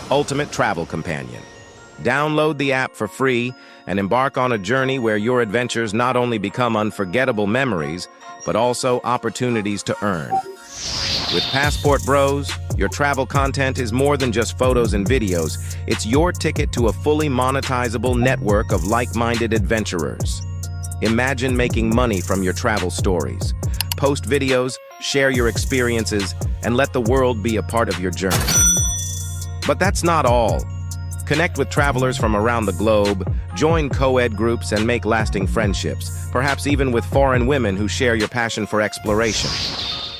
Ultimate travel companion. Download the app for free and embark on a journey where your adventures not only become unforgettable memories, but also opportunities to earn. With Passport Bros, your travel content is more than just photos and videos. It's your ticket to a fully monetizable network of like-minded adventurers. Imagine making money from your travel stories. Post videos, share your experiences, and let the world be a part of your journey. But that's not all. Connect with travelers from around the globe, join co-ed groups, and make lasting friendships, perhaps even with foreign women who share your passion for exploration.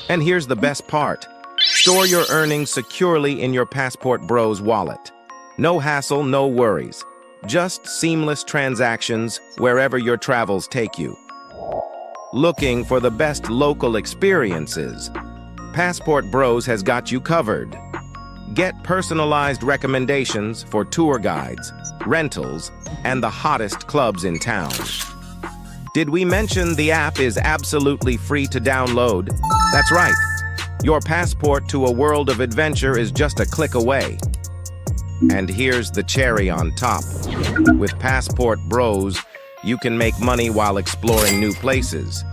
And here's the best part. Store your earnings securely in your Passport Bros wallet. No hassle, no worries. Just seamless transactions wherever your travels take you. Looking for the best local experiences? Passport Bros has got you covered. Get personalized recommendations for tour guides, rentals, and the hottest clubs in town. Did we mention the app is absolutely free to download? That's right. Your passport to a world of adventure is just a click away. And here's the cherry on top. With Passport Bros, you can make money while exploring new places.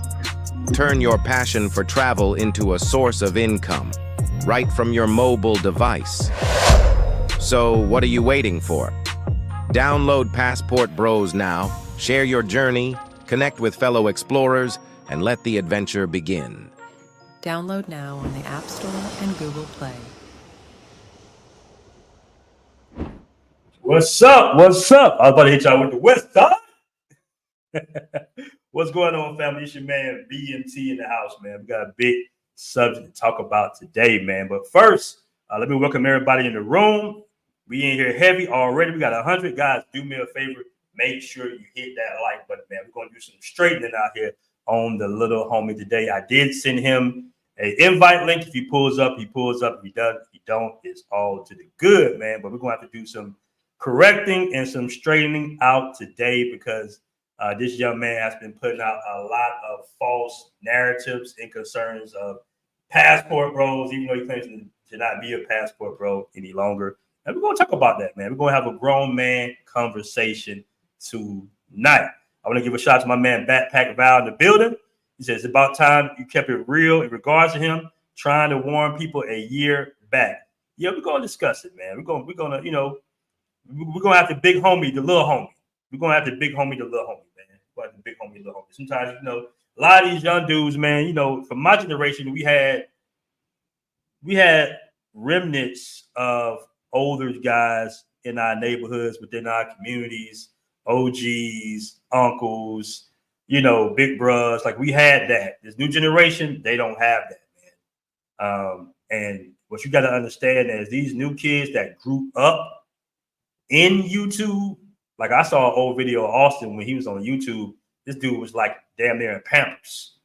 Turn your passion for travel into a source of income, right from your mobile device. So what are you waiting for? Download Passport Bros now, share your journey, connect with fellow explorers, and let the adventure begin. Download now on the App Store and Google Play. What's up? What's up? I was about to hit y'all with the West Side. What's going on, family? It's your man BMT in the house, man. We got a big subject to talk about today, man. But first, let me welcome everybody in the room. We in here heavy already. We got 100 guys. Do me a favor. Make sure you hit that like button, man. We're going to do some straightening out here on the little homie today. I did send him an invite link. If he pulls up, he pulls up. If he doesn't, if he don't, it's all to the good, man. But we're going to have to do some correcting and some straightening out today because this young man has been putting out a lot of false narratives and concerns of Passport Bros, even though he claims to not be a Passport Bro any longer. And we're going to talk about that, man. We're going to have a grown man conversation tonight. I want to give a shout out to my man Backpack Val in the building. He says it's about time you kept it real in regards to him trying to warn people a year back. Yeah, we're going to discuss it, man. We're going to, you know, we're going to have the big homie, the little homie. We're going to have the big homie, the little homie, man. We're going to have the big homie, the little homie. Sometimes, you know, a lot of these young dudes, man, you know, from my generation, we had remnants of older guys in our neighborhoods, within our communities, OGs, uncles, you know, big bros. Like we had that. This new generation, they don't have that, man. And what you got to understand is these new kids that grew up in YouTube. Like I saw an old video of Austin when he was on YouTube. This dude was like damn near in Pampers.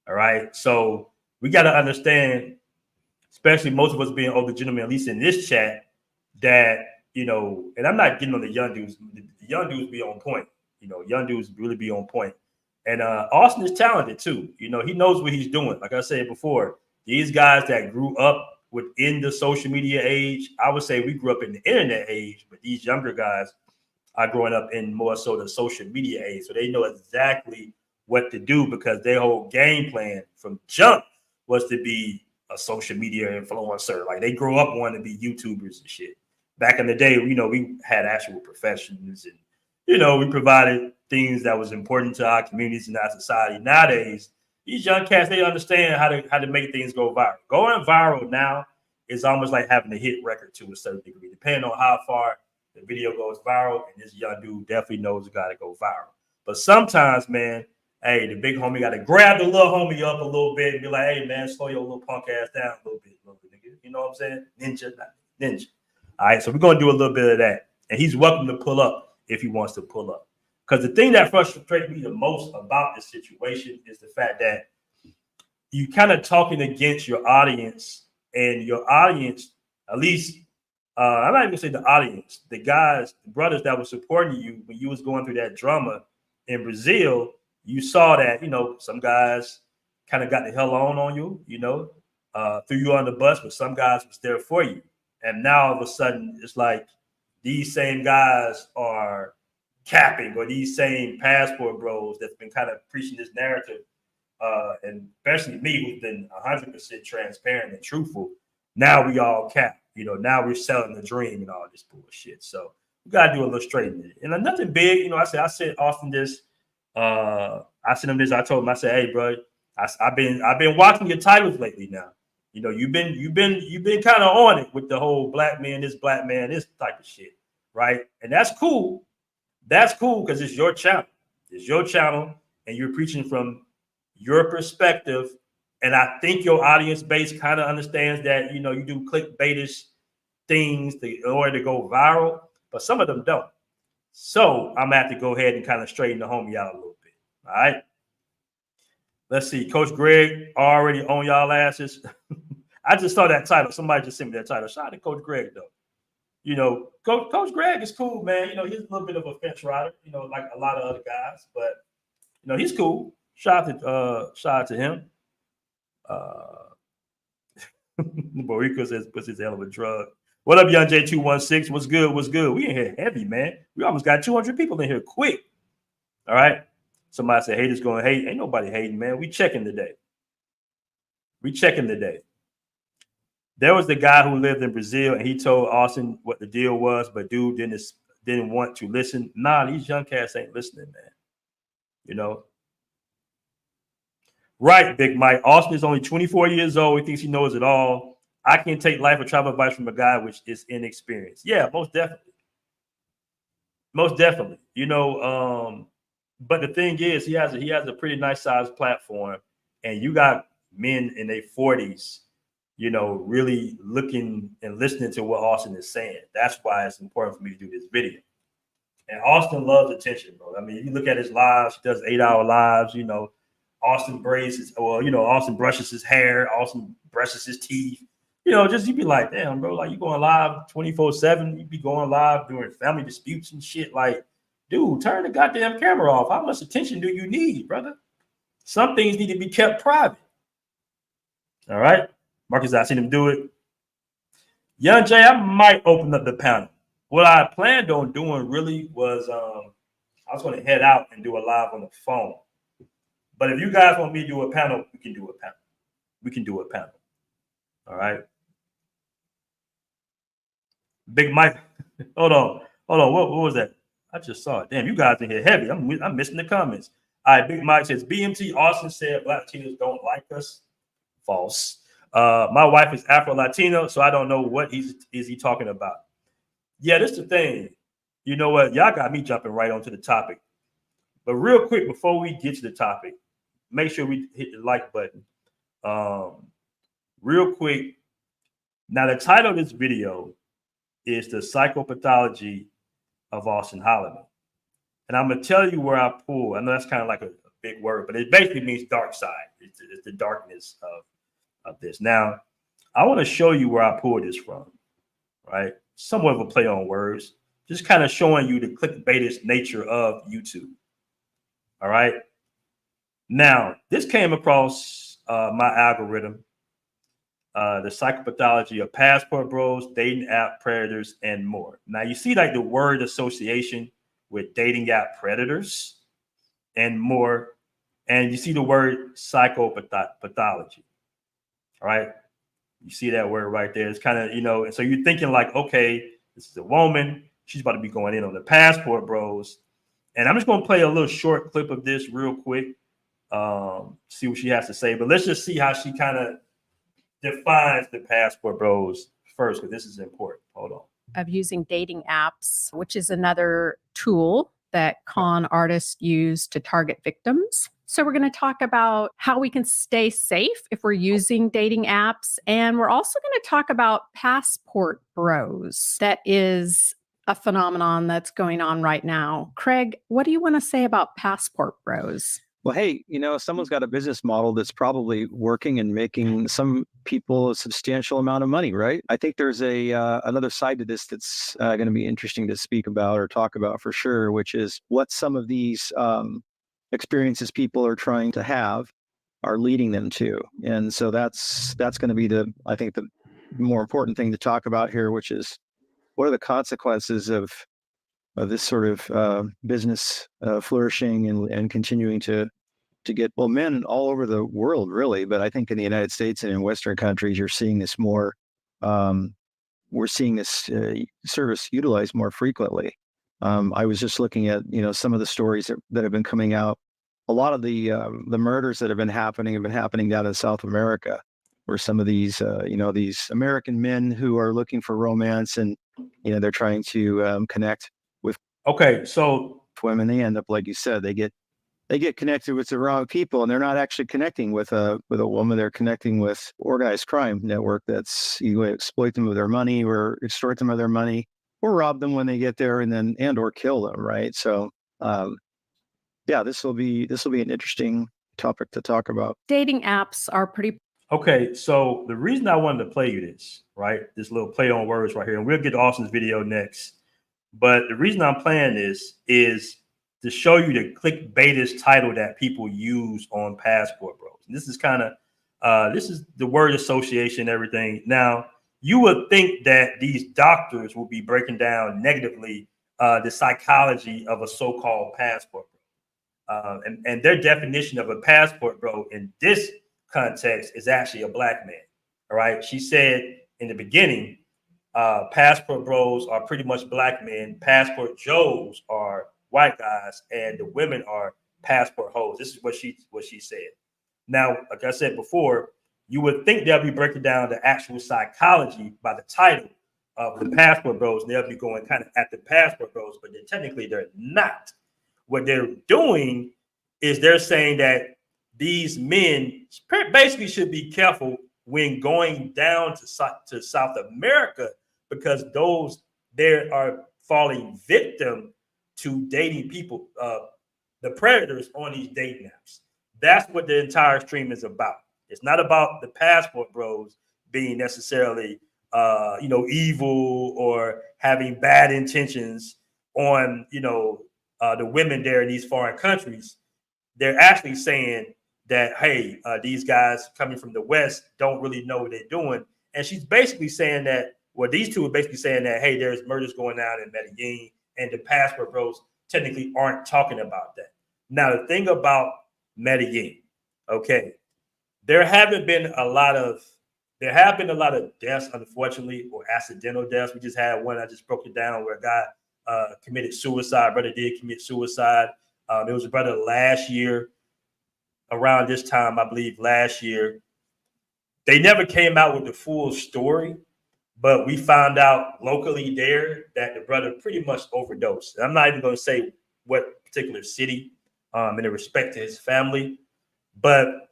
All right. So we got to understand, especially most of us being older gentlemen, at least in this chat, that, you know, and I'm not getting on the young dudes. The young dudes be on point. You know, young dudes really be on point. And Austin is talented too. You know, he knows what he's doing. Like I said before, these guys that grew up within the social media age, I would say we grew up in the internet age, but these younger guys are growing up in more so the social media age. So they know exactly what to do because their whole game plan from jump was to be a social media influencer. Like they grew up wanting to be YouTubers and shit. Back in the day, you know, we had actual professions and, you know, we provided things that was important to our communities and our society. Nowadays, these young cats, they understand how to make things go viral. Going viral now is almost like having a hit record to a certain degree, depending on how far the video goes viral. And this young dude definitely knows it got to go viral. But sometimes, man, hey, the big homie got to grab the little homie up a little bit and be like, hey, man, slow your little punk ass down a little bit, nigga. You know what I'm saying? Ninja. All right, so we're going to do a little bit of that. And he's welcome to pull up if he wants to pull up. Because the thing that frustrates me the most about this situation is the fact that you kind of talking against your audience, and your audience at least I'm not even gonna say the audience, the guys, the brothers that were supporting you when you was going through that drama in Brazil. You saw that, some guys kind of got the hell on you, threw you on the bus, but some guys was there for you. And now all of a sudden, it's like these same guys are capping, or these same passport bros that's been kind of preaching this narrative, and especially me, who's been 100% transparent and truthful. Now we all cap, now we're selling the dream and all this bullshit. So we got to do a little straightening. And nothing big, I said Austin this. I sent him this. I told him, I said, hey, bro, I've been watching your titles lately now. You've been kind of on it with the whole black man, this type of shit, right? And that's cool. That's cool because it's your channel. It's your channel, and you're preaching from your perspective. And I think your audience base kind of understands that, you do clickbaitish things in order to go viral, but some of them don't. So I'm gonna have to go ahead and kind of straighten the homie out a little bit. All right. Let's see. Coach Greg already on y'all asses. I just saw that title. Somebody just sent me that title. Shout out to Coach Greg, though. Coach Greg is cool, man. He's a little bit of a fence rider, like a lot of other guys, but he's cool. Shout out to him. Borico says pussy's a hell of a drug. What up, Young J216? What's good? What's good? We in here heavy, man. We almost got 200 people in here quick. All right. Somebody said haters going to hate. Ain't nobody hating, man. We checking today. There was the guy who lived in Brazil, and he told Austin what the deal was, but dude didn't want to listen. Nah, these young cats ain't listening, man. Right, Big Mike. Austin is only 24 years old. He thinks he knows it all. I can take life or travel advice from a guy which is inexperienced. Yeah, most definitely. Most definitely. But the thing is, he has a pretty nice sized platform, and you got men in their 40s, really looking and listening to what Austin is saying. That's why it's important for me to do this video. And Austin loves attention, bro. I mean, if you look at his lives, he does 8-hour lives, Austin Austin brushes his hair, Austin brushes his teeth. You'd be like, damn, bro, like you going live 24/7. You be going live during family disputes and shit. Like, dude, turn the goddamn camera off. How much attention do you need, brother? Some things need to be kept private. All right. Marcus, I seen him do it. Young Jay, I might open up the panel. What I planned on doing really was I was going to head out and do a live on the phone. But if you guys want me to do a panel, we can do a panel. All right. Big Mike. Hold on. What was that? I just saw it. Damn, you guys in here heavy. I'm missing the comments. All right. Big Mike says BMT Austin said Black Latinos don't like us. False. My wife is Afro-Latino, so I don't know what is he talking about. Yeah, this is the thing. You know what? Y'all got me jumping right onto the topic. But real quick, before we get to the topic, make sure we hit the like button. Real quick. Now, the title of this video is The Psychopathology of Austin Hollerman. And I'm going to tell you where I pull. I know that's kind of like a big word, but it basically means dark side. It's the darkness of this. Now, I want to show you where I pulled this from, right? Somewhat of a play on words, just kind of showing you the clickbaitish nature of YouTube. All right. Now, this came across my algorithm, the psychopathology of passport bros, dating app predators, and more. Now, you see like the word association with dating app predators and more, and you see the word psychopathology. All right. You see that word right there. It's kind of, and so you're thinking like, okay, this is a woman. She's about to be going in on the passport bros. And I'm just going to play a little short clip of this real quick. See what she has to say. But let's just see how she kind of defines the passport bros first, because this is important. Hold on. Of using dating apps, which is another tool that con artists use to target victims. So we're going to talk about how we can stay safe if we're using dating apps. And we're also going to talk about passport bros. That is a phenomenon that's going on right now. Craig, what do you want to say about passport bros? Well, hey, someone's got a business model that's probably working and making some people a substantial amount of money, right? I think there's another side to this that's going to be interesting to speak about or talk about for sure, which is what some of these experiences people are trying to have are leading them to. And so that's going to be I think the more important thing to talk about here, which is what are the consequences of this sort of business flourishing and continuing to get, well, men all over the world, really. But I think in the United States and in Western countries, you're seeing this more. We're seeing this service utilized more frequently. I was just looking at some of the stories that have been coming out. A lot of the murders that have been happening down in South America, where some of these these American men who are looking for romance and they're trying to connect with women. They end up, like you said, they get connected with the wrong people, and they're not actually connecting with a woman. They're connecting with organized crime network that's exploit them of their money or extort them of their money or rob them when they get there and or kill them. Right. So, this will be an interesting topic to talk about. Dating apps are pretty. Okay, so the reason I wanted to play you this, right, this little play on words right here, and we'll get to Austin's video next. But the reason I'm playing this is to show you the clickbaitist title that people use on Passport Bros. And this is kind of, this is the word association and everything. Now, you would think that these doctors will be breaking down negatively the psychology of a so-called passport bro. And their definition of a passport bro in this context is actually a black man. All right. She said in the beginning, passport bros are pretty much black men. Passport Joes are white guys, and the women are passport hoes. This is what she said. Now, like I said before, you would think they'll be breaking down the actual psychology by the title of the passport bros, and they'll be going kind of at the passport bros, but technically they're not. What they're doing is they're saying that these men basically should be careful when going down to South America, because they are falling victim to dating people, the predators on these dating apps. That's what the entire stream is about. It's not about the passport bros being necessarily, evil or having bad intentions on, the women there in these foreign countries. They're actually saying that, hey, these guys coming from the West don't really know what they're doing. And she's basically saying that, well, these two are basically saying that, hey, there's murders going on in Medellin, and the passport bros technically aren't talking about that. Now, the thing about Medellin, okay, there have been a lot of deaths, unfortunately, or accidental deaths. We just had one, I just broke it down, where a guy committed suicide. Brother did commit suicide. It was a brother last year, around this time, I believe last year. They never came out with the full story, but we found out locally there that the brother pretty much overdosed. And I'm not even going to say what particular city in respect to his family, but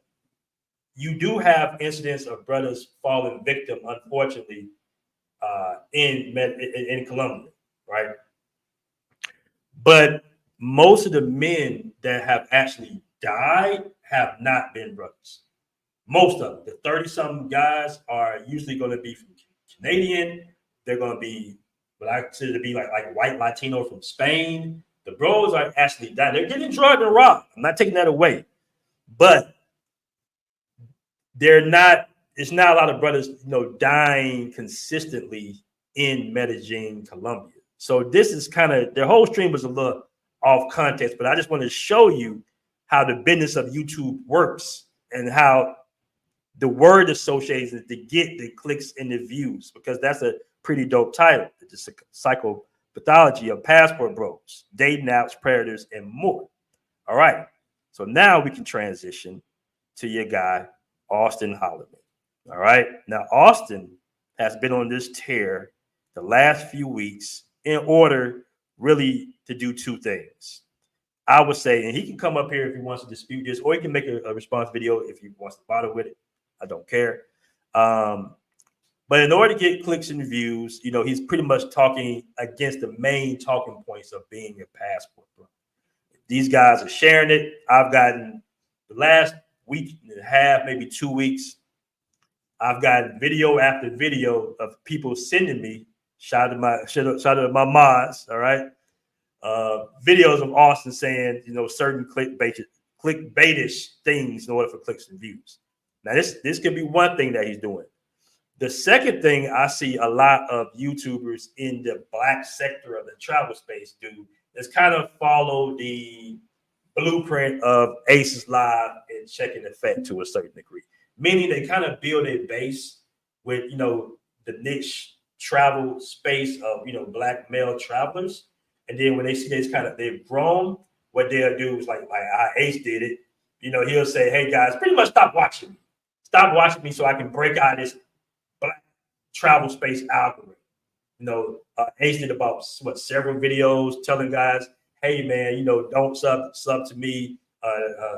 you do have incidents of brothers falling victim, unfortunately, in Colombia, right? But most of the men that have actually died have not been brothers. Most of them, the 30-something guys, are usually going to be from Canadian. They're going to be what I consider to be like white Latino from Spain. The bros are actually dying. They're getting drugged and robbed. I'm not taking that away, but they're not. It's not a lot of brothers, dying consistently in Medellin, Colombia. So this is kind of, their whole stream was a little off context, but I just want to show you how the business of YouTube works and how the word association to get the clicks and the views, because that's a pretty dope title. It's a psychopathology of passport bros, dating apps, predators, and more. All right. So now we can transition to your guy, Austin Hollerman. All right. Now, Austin has been on this tear the last few weeks in order really to do two things. I would say, and he can come up here if he wants to dispute this, or he can make a response video if he wants to bother with it. I don't care. But in order to get clicks and views, he's pretty much talking against the main talking points of being a passport bro. These guys are sharing it. I've gotten the last week and a half, maybe 2 weeks, I've gotten video after video of people sending me, shout out to my mods, all right, videos of Austin saying, certain clickbaitish things in order for clicks and views. Now, this could be one thing that he's doing. The second thing I see a lot of YouTubers in the Black sector of the travel space do is kind of follow the blueprint of Aces Live and Check in Effect to a certain degree. Meaning they kind of build a base with, the niche travel space of, Black male travelers. And then when they see they've grown, what they'll do is like how Ace did it. He'll say, hey guys, pretty much stop watching me. Stop watching me so I can break out this Black travel space algorithm. Ace did about several videos telling guys, hey man, don't sub to me,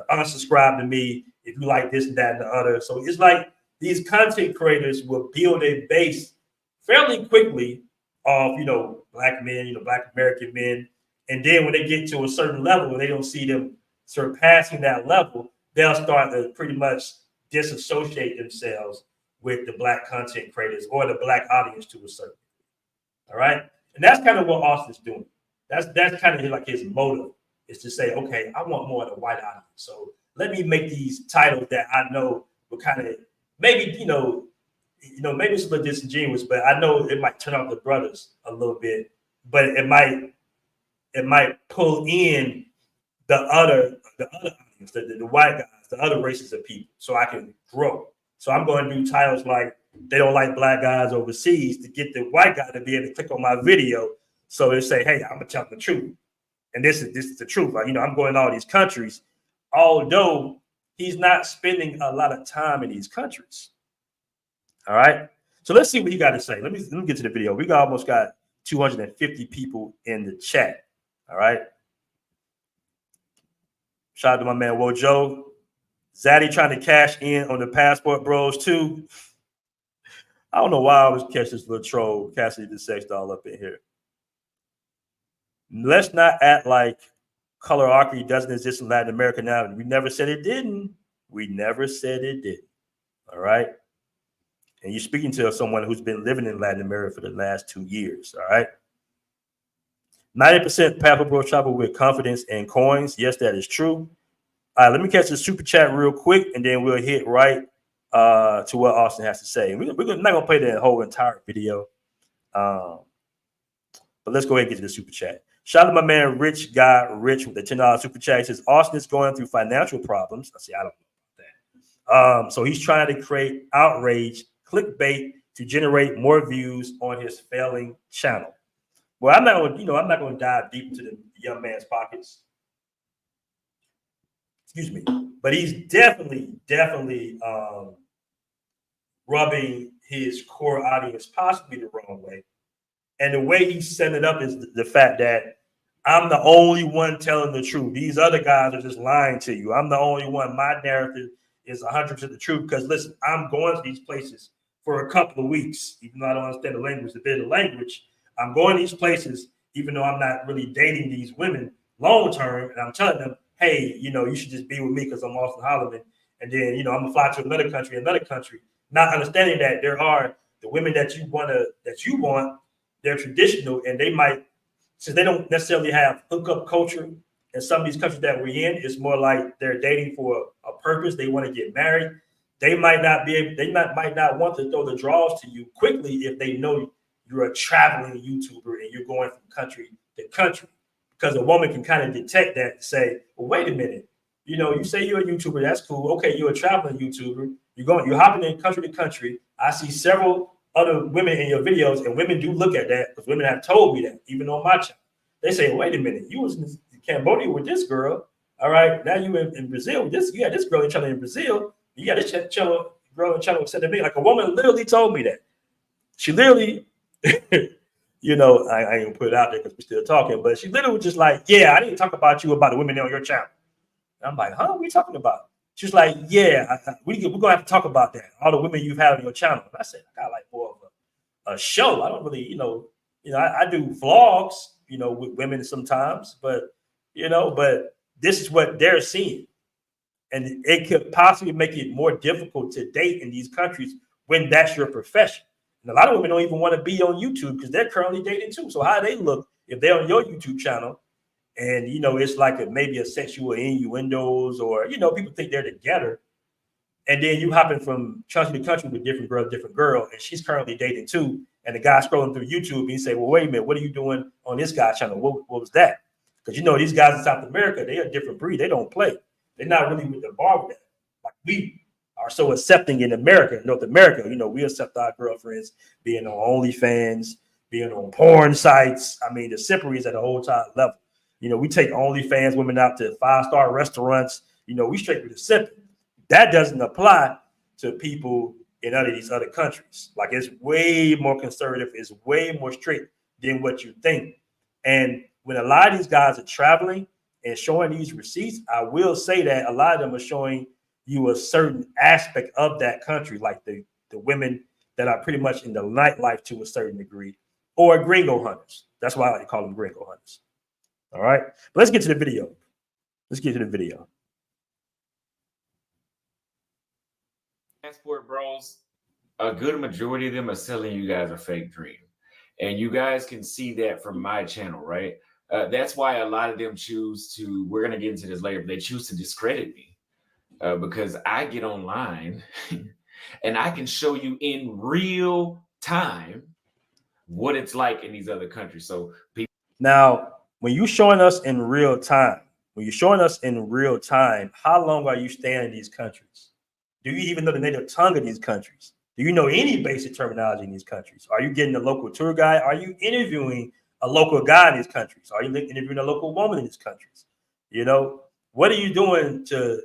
unsubscribe to me if you like this and that and the other. So it's like these content creators will build a base fairly quickly of Black men, Black American men. And then when they get to a certain level, when they don't see them surpassing that level, they'll start to pretty much disassociate themselves with the Black content creators or the Black audience to a certain degree. All right. And that's kind of what Austin's doing. That's kind of like his motive, is to say, okay, I want more of the white audience. So let me make these titles that I know will kind of maybe, maybe it's a little disingenuous, but I know it might turn off the brothers a little bit, but it might pull in the other audience, the white guys, the other races of people, so I can grow. So I'm going to do titles like they don't like Black guys overseas to get the white guy to be able to click on my video. So they say, hey, I'm gonna tell the truth. And this is the truth. Like, I'm going to all these countries, although he's not spending a lot of time in these countries. All right. So let's see what he got to say. Let me get to the video. We almost got 250 people in the chat. All right. Shout out to my man Wojo. Zaddy trying to cash in on the Passport Bros too. I don't know why I was catching this little troll, Cassidy the Sex Doll up in here. Let's not act like colorocracy doesn't exist in Latin America now. We never said it didn't. We never said it didn't. All right. And you're speaking to someone who's been living in Latin America for the last 2 years. All right. 90% Passport Bros travel with confidence and coins. Yes, that is true. All right, let me catch the super chat real quick, and then we'll hit right to what Austin has to say. We're not going to play the whole entire video, but let's go ahead and get to the super chat. Shout out to my man Rich Guy Rich with the $10 super chat. He says, Austin is going through financial problems. I don't know about that. So he's trying to create outrage, clickbait to generate more views on his failing channel. Well, I'm not going to dive deep into the young man's pockets. Excuse me, but he's definitely rubbing his core audience possibly the wrong way. And the way he's setting it up is the fact that I'm the only one telling the truth. These other guys are just lying to you. I'm the only one. My narrative is 100% the truth. Because listen, I'm going to these places for a couple of weeks, even though I don't understand the language, the language. I'm going to these places, even though I'm not really dating these women long term, and I'm telling them, hey, you should just be with me because I'm Austin Hollerman. And then, I'm gonna fly to another country, not understanding that there are the women that you want, they're traditional, and they might, since they don't necessarily have hookup culture in some of these countries that we're in, it's more like they're dating for a purpose. They want to get married. They might not want to throw the draws to you quickly if they know you're a traveling YouTuber and you're going from country to country. Because a woman can kind of detect that and say, well, wait a minute, you say you're a YouTuber, that's cool. Okay, you're a traveling YouTuber. You're hopping in country to country. I see several other women in your videos, and women do look at that because women have told me that, even on my channel. They say, wait a minute, you was in Cambodia with this girl. All right, now you in Brazil with this. You got this girl in China in Brazil. You got this girl in China said to me, like a woman literally told me that. She literally I ain't gonna put it out there because we're still talking, but she literally was just like, yeah, I didn't talk about you about the women on your channel. And I'm like, huh? What are you talking about? She's like, yeah, we're gonna have to talk about that. All the women you've had on your channel. And I said, I got like more of a show. I don't really, I do vlogs, with women sometimes, but this is what they're seeing. And it could possibly make it more difficult to date in these countries when that's your profession. And a lot of women don't even want to be on YouTube because they're currently dating too. So how do they look if they're on your YouTube channel and, you know, it's like maybe a sexual innuendos or, you know, people think they're together. And then you hopping from country to country with different girl, and she's currently dating too. And the guy scrolling through YouTube and he say, well, wait a minute, what are you doing on this guy's channel? What was that? Because, you know, these guys in South America, they're a different breed. They don't play. They're not really with the bar with that. Like we are so accepting in America, North America. You know, we accept our girlfriends being on OnlyFans, being on porn sites. I mean, the simpery is at a whole time level. You know, we take OnlyFans women out to 5-star restaurants. You know, we straight with the simping. That doesn't apply to people in other these other countries. Like it's way more conservative, it's way more strict than what you think. And when a lot of these guys are traveling and showing these receipts, I will say that a lot of them are showing you a certain aspect of that country, like the women that are pretty much in the nightlife to a certain degree, or gringo hunters. That's why I like to call them gringo hunters. All right, but let's get to the video. Let's get to the video. Passport bros, a good majority of them are selling you guys a fake dream. And you guys can see that from my channel, right? That's why a lot of them choose to, we're going to get into this later, but they choose to discredit me because I get online and I can show you in real time what it's like in these other countries. So now, when you're showing us in real time, how long are you staying in these countries? Do you even know the native tongue of these countries? Do you know any basic terminology in these countries? Are you getting a local tour guide? Are you interviewing a local guy in these countries? Are you interviewing a local woman in these countries? You know, what are you doing to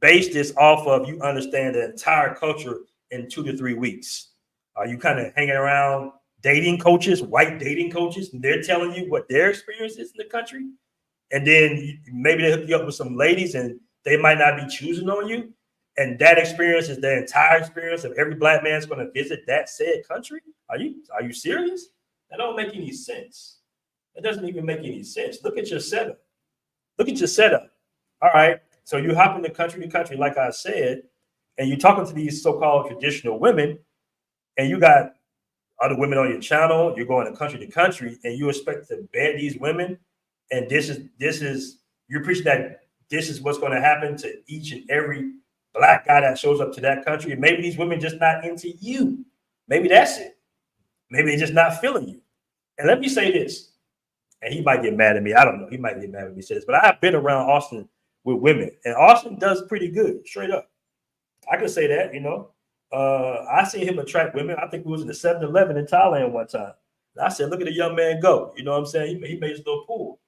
base this off of you understand the entire culture in 2 to 3 weeks? Are you kind of hanging around dating coaches, white dating coaches, and they're telling you what their experience is in the country? And then maybe they hook you up with some ladies and they might not be choosing on you. And that experience is the entire experience of every black man's going to visit that said country. Are you serious? That don't make any sense. That doesn't even make any sense. Look at your setup. All right. So you hop into country to country, like I said, and you're talking to these so-called traditional women, and you got other women on your channel. You're going to country, and you expect to bed these women. And this is you're preaching that this is what's going to happen to each and every black guy that shows up to that country. And maybe these women just not into you. Maybe that's it. Maybe they're just not feeling you. And let me say this, and he might get mad at me. I don't know. He might get mad at me say this, but I've been around Austin with women, and Austin does pretty good, straight up. I can say that, you know. I seen him attract women. I think we was in the 7-Eleven in Thailand one time. And I said, look at the young man go. You know what I'm saying? He made his little pool.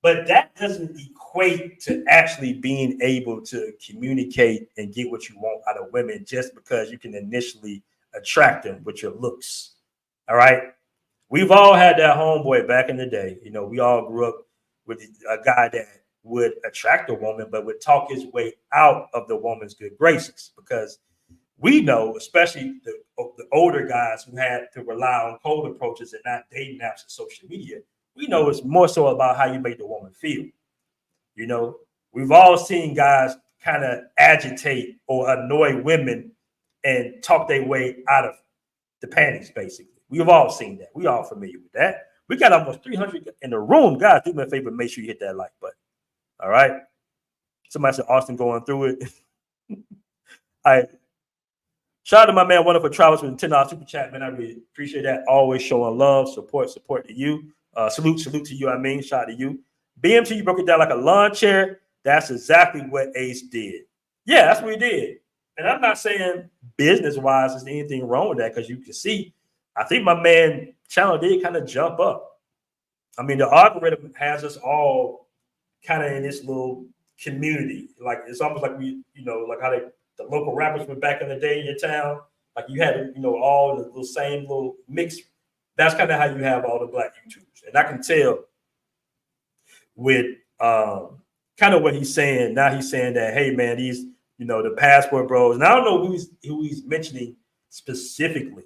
But that doesn't equate to actually being able to communicate and get what you want out of women just because you can initially attract them with your looks. All right. We've all had that homeboy back in the day. You know, we all grew up with a guy that would attract a woman, but would talk his way out of the woman's good graces, because we know, especially the older guys who had to rely on cold approaches and not dating apps and social media, we know it's more so about how you make the woman feel. You know, we've all seen guys kind of agitate or annoy women and talk their way out of the panties, basically. We've all seen that. We all familiar with that. We got almost 300 in the room. Guys, do me a favor, make sure you hit that like button. All right. Somebody said Austin going through it. All right. Shout out to my man, Wonderful Travels, with the $10 super chat, man. I really appreciate that. Always showing love, support to you. Salute to you. I mean, shout out to you. BMT, you broke it down like a lawn chair. That's exactly what Ace did. Yeah, that's what he did. And I'm not saying business-wise there's anything wrong with that, because you can see, I think my man channel did kind of jump up. I mean, the algorithm has us all kind of in this little community. Like, it's almost like we, you know, like how the local rappers were back in the day in your town. Like you had, you know, all the little same little mix. That's kind of how you have all the black YouTubers. And I can tell with kind of what he's saying. Now he's saying that, hey, man, these, you know, the passport bros. And I don't know who he's mentioning specifically.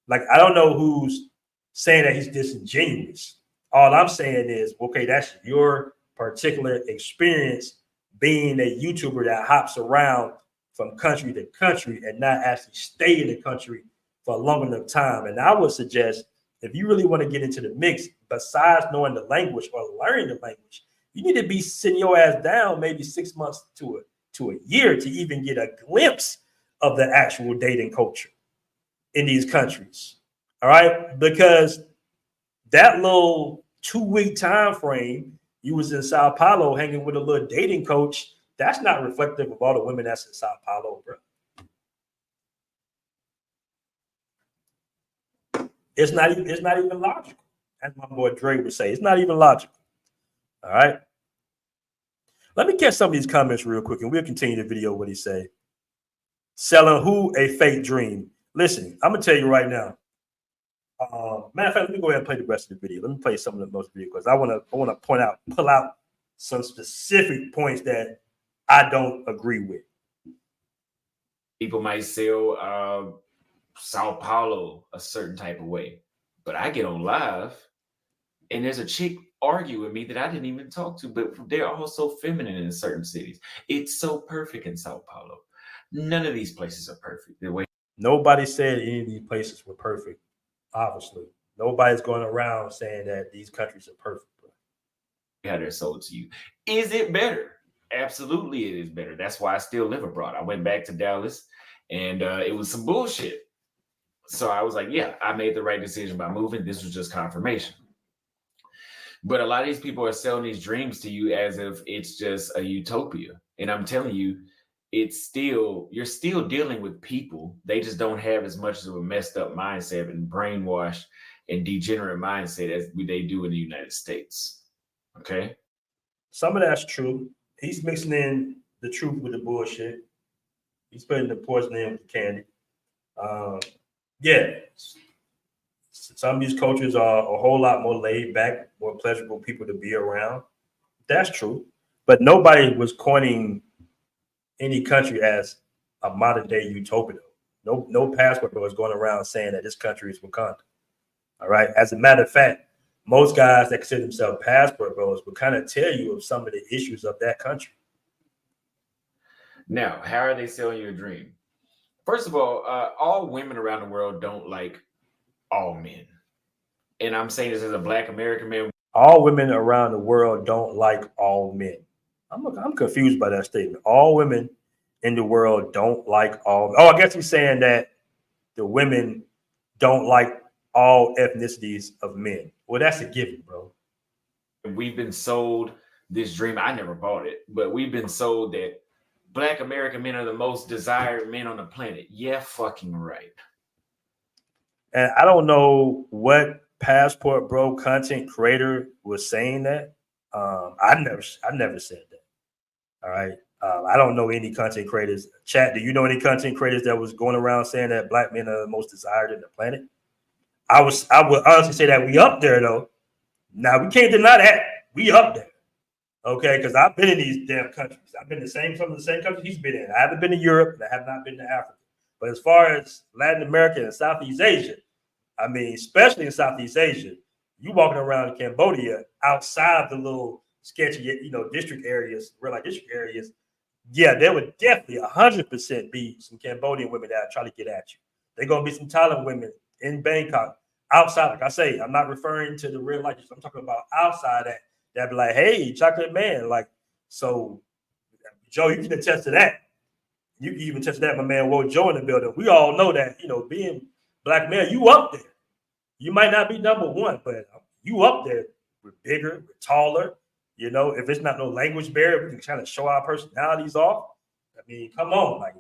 Like, I don't know who's saying that he's disingenuous. All I'm saying is, okay, that's your particular experience being a YouTuber that hops around from country to country and not actually stay in the country for a long enough time. And I would suggest, if you really want to get into the mix, besides knowing the language or learning the language, you need to be sitting your ass down maybe 6 months to a year to even get a glimpse of the actual dating culture in these countries. All right, because that little 2-week time frame you was in Sao Paulo hanging with a little dating coach, that's not reflective of all the women that's in Sao Paulo, bro. It's not even logical. As my boy Dre would say, it's not even logical. All right. Let me catch some of these comments real quick, and we'll continue the video. What he say? Selling who a fake dream. Listen, I'm gonna tell you right now. Matter of fact, let me go ahead and play the rest of the video. Let me play some of the most video because I want to pull out some specific points that I don't agree with. People might sell Sao Paulo a certain type of way, but I get on live and there's a chick argue with me that I didn't even talk to, but they're all so feminine in certain cities. It's so perfect in Sao Paulo. None of these places are perfect. The way nobody said any of these places were perfect. Obviously, nobody's going around saying that these countries are perfect. how they're sold to you. Is it better? Absolutely, it is better. That's why I still live abroad. I went back to Dallas, and it was some bullshit. So I was like, yeah, I made the right decision by moving. This was just confirmation. But a lot of these people are selling these dreams to you as if it's just a utopia. And I'm telling you, you're still dealing with people. They just don't have as much of a messed up mindset and brainwashed and degenerate mindset as they do in the United States. Okay. Some of that's true. He's mixing in the truth with the bullshit. He's putting the poison in with the candy. Yeah. Some of these cultures are a whole lot more laid back, more pleasurable people to be around. That's true. But nobody was coining any country as a modern day utopia. No passport was going around saying that this country is Wakanda. All right. As a matter of fact, most guys that consider themselves passport bros will kind of tell you of some of the issues of that country. Now, how are they selling you a dream? First of all women around the world don't like all men. And I'm saying this as a Black American man. All women around the world don't like all men. I'm confused by that statement. All women in the world don't like all. Oh, I guess he's saying that the women don't like all ethnicities of men. Well, that's a given, bro. We've been sold this dream. I never bought it, but we've been sold that Black American men are the most desired men on the planet. Yeah, fucking right. And I don't know what passport bro content creator was saying that. I never said that. All right. I don't know any content creators. Chat, do you know any content creators that was going around saying that Black men are the most desired in the planet? I would honestly say that we up there though. Now we can't deny that. We up there. Okay, because I've been in these damn countries. I've been some of the same countries he's been in. I haven't been to Europe and I have not been to Africa. But as far as Latin America and Southeast Asia, I mean, especially in Southeast Asia, you walking around in Cambodia outside the little sketchy, district areas, real life district areas. Yeah, there would definitely 100% be some Cambodian women that try to get at you. They're gonna be some Thailand women in Bangkok outside. Like I say, I'm not referring to the real life. I'm talking about outside that be like, hey, chocolate man, like so. Joe, you can attest to that. You can even attest to that, my man. Whoa, Joe in the building. We all know that being Black male, you up there. You might not be number one, but you up there. We're bigger, we're taller. If it's not no language barrier, we can kind of show our personalities off. I mean, come on, like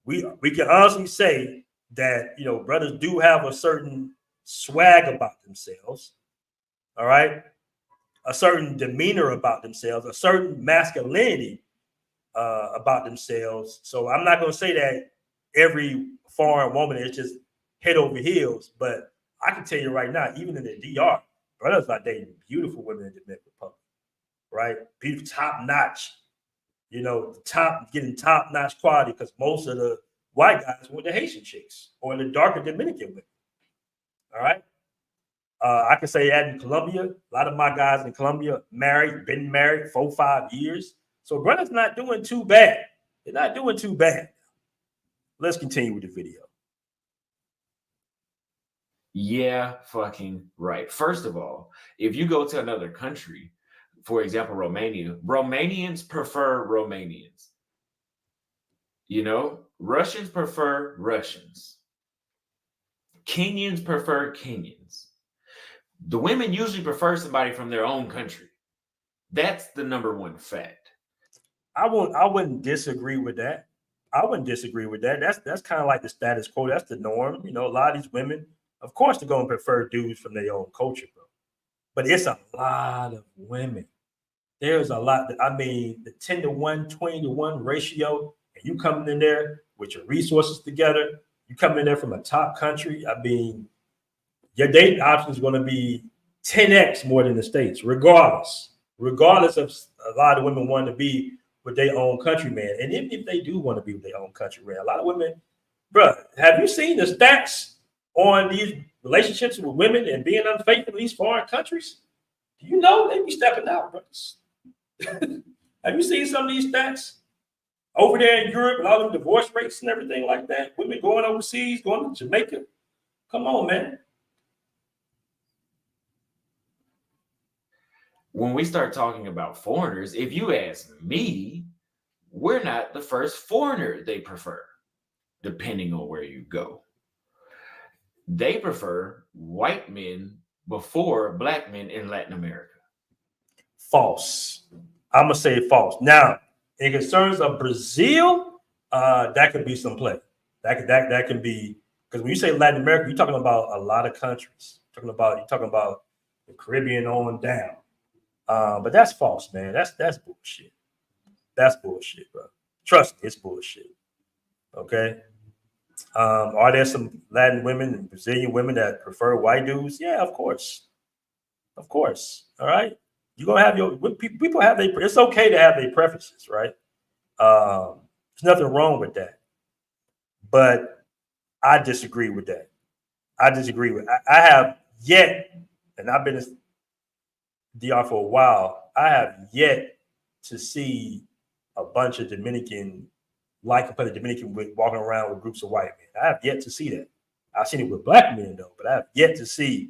we can honestly say that brothers do have a certain swag about themselves. All right, a certain demeanor about themselves, a certain masculinity about themselves. So I'm not going to say that every foreign woman is just head over heels, but I can tell you right now, even in the DR, brothers are dating beautiful women in the Dominican Republic, right? Beautiful, top notch, getting top notch quality because most of the white guys want the Haitian chicks or the darker Dominican women. All right. I can say that in Colombia, a lot of my guys in Colombia been married 4-5 years. So brothers not doing too bad. They're not doing too bad. Let's continue with the video. Yeah, fucking right. First of all, if you go to another country, for example, Romania, Romanians prefer Romanians. You know, Russians prefer Russians. Kenyans prefer Kenyans. The women usually prefer somebody from their own country. That's the number one fact. I wouldn't disagree with that. I wouldn't disagree with that. That's kind of like the status quo. That's the norm. You know, a lot of these women, of course, they're going to prefer dudes from their own culture, bro. But it's a lot of women. There's a lot. I mean, the 10-to-1, 20-to-1 ratio, and you coming in there with your resources together, you coming in there from a top country. I mean, your dating option is going to be 10x more than the States, regardless of a lot of women wanting to be with their own countryman. And even if they do want to be with their own countryman, a lot of women, bro, have you seen the stats on these relationships with women and being unfaithful in these foreign countries? Do you know they be stepping out, brothers? Have you seen some of these stats over there in Europe and all them divorce rates and everything like that? Women going overseas, going to Jamaica. Come on, man. When we start talking about foreigners, if you ask me, we're not the first foreigner they prefer, depending on where you go. They prefer white men before black men in Latin America. False. I'm gonna say false. Now, in concerns of Brazil, that could be some play. That can be, because when you say Latin America, you're talking about a lot of countries. You're talking about the Caribbean on down. But that's false, man. That's bullshit. That's bullshit, bro. Trust me, it's bullshit. Okay. Are there some Latin women and Brazilian women that prefer white dudes? Yeah, of course. Of course. All right. You're gonna have your people have their. It's okay to have their preferences, right? There's nothing wrong with that. But I disagree with that. I have yet, and I've been in DR for a while. I have yet to see a bunch of Dominican, walking around with groups of white men. I have yet to see that. I've seen it with black men though, but I have yet to see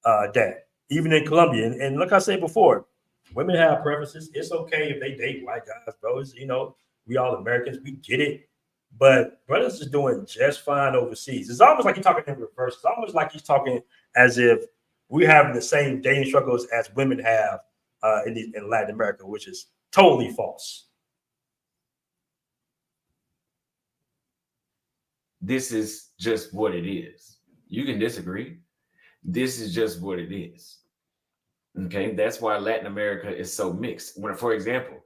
that. Even in Colombia, and like I said before, women have preferences. It's okay if they date white guys, bro. You know, we all Americans, we get it. But brothers is doing just fine overseas. It's almost like he's talking in reverse. It's almost like he's talking as if we're having the same dating struggles as women have in Latin America, which is totally false. This is just what it is. You can disagree. This is just what it is. Okay, that's why Latin America is so mixed. For example,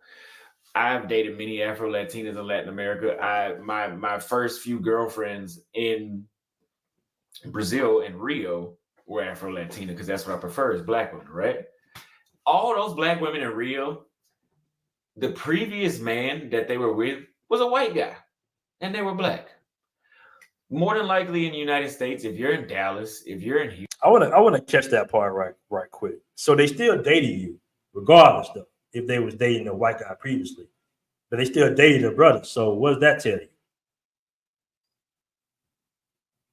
I've dated many Afro-Latinas in Latin America. My first few girlfriends in Brazil and Rio were Afro-Latina because that's what I prefer is black women, right? All those black women in Rio, the previous man that they were with was a white guy, and they were black. More than likely in the United States, if you're in Dallas, if you're in Houston. I want to catch that part right quick. So they still dated you, regardless though, if they was dating a white guy previously, but they still dated a brother. So what does that tell you?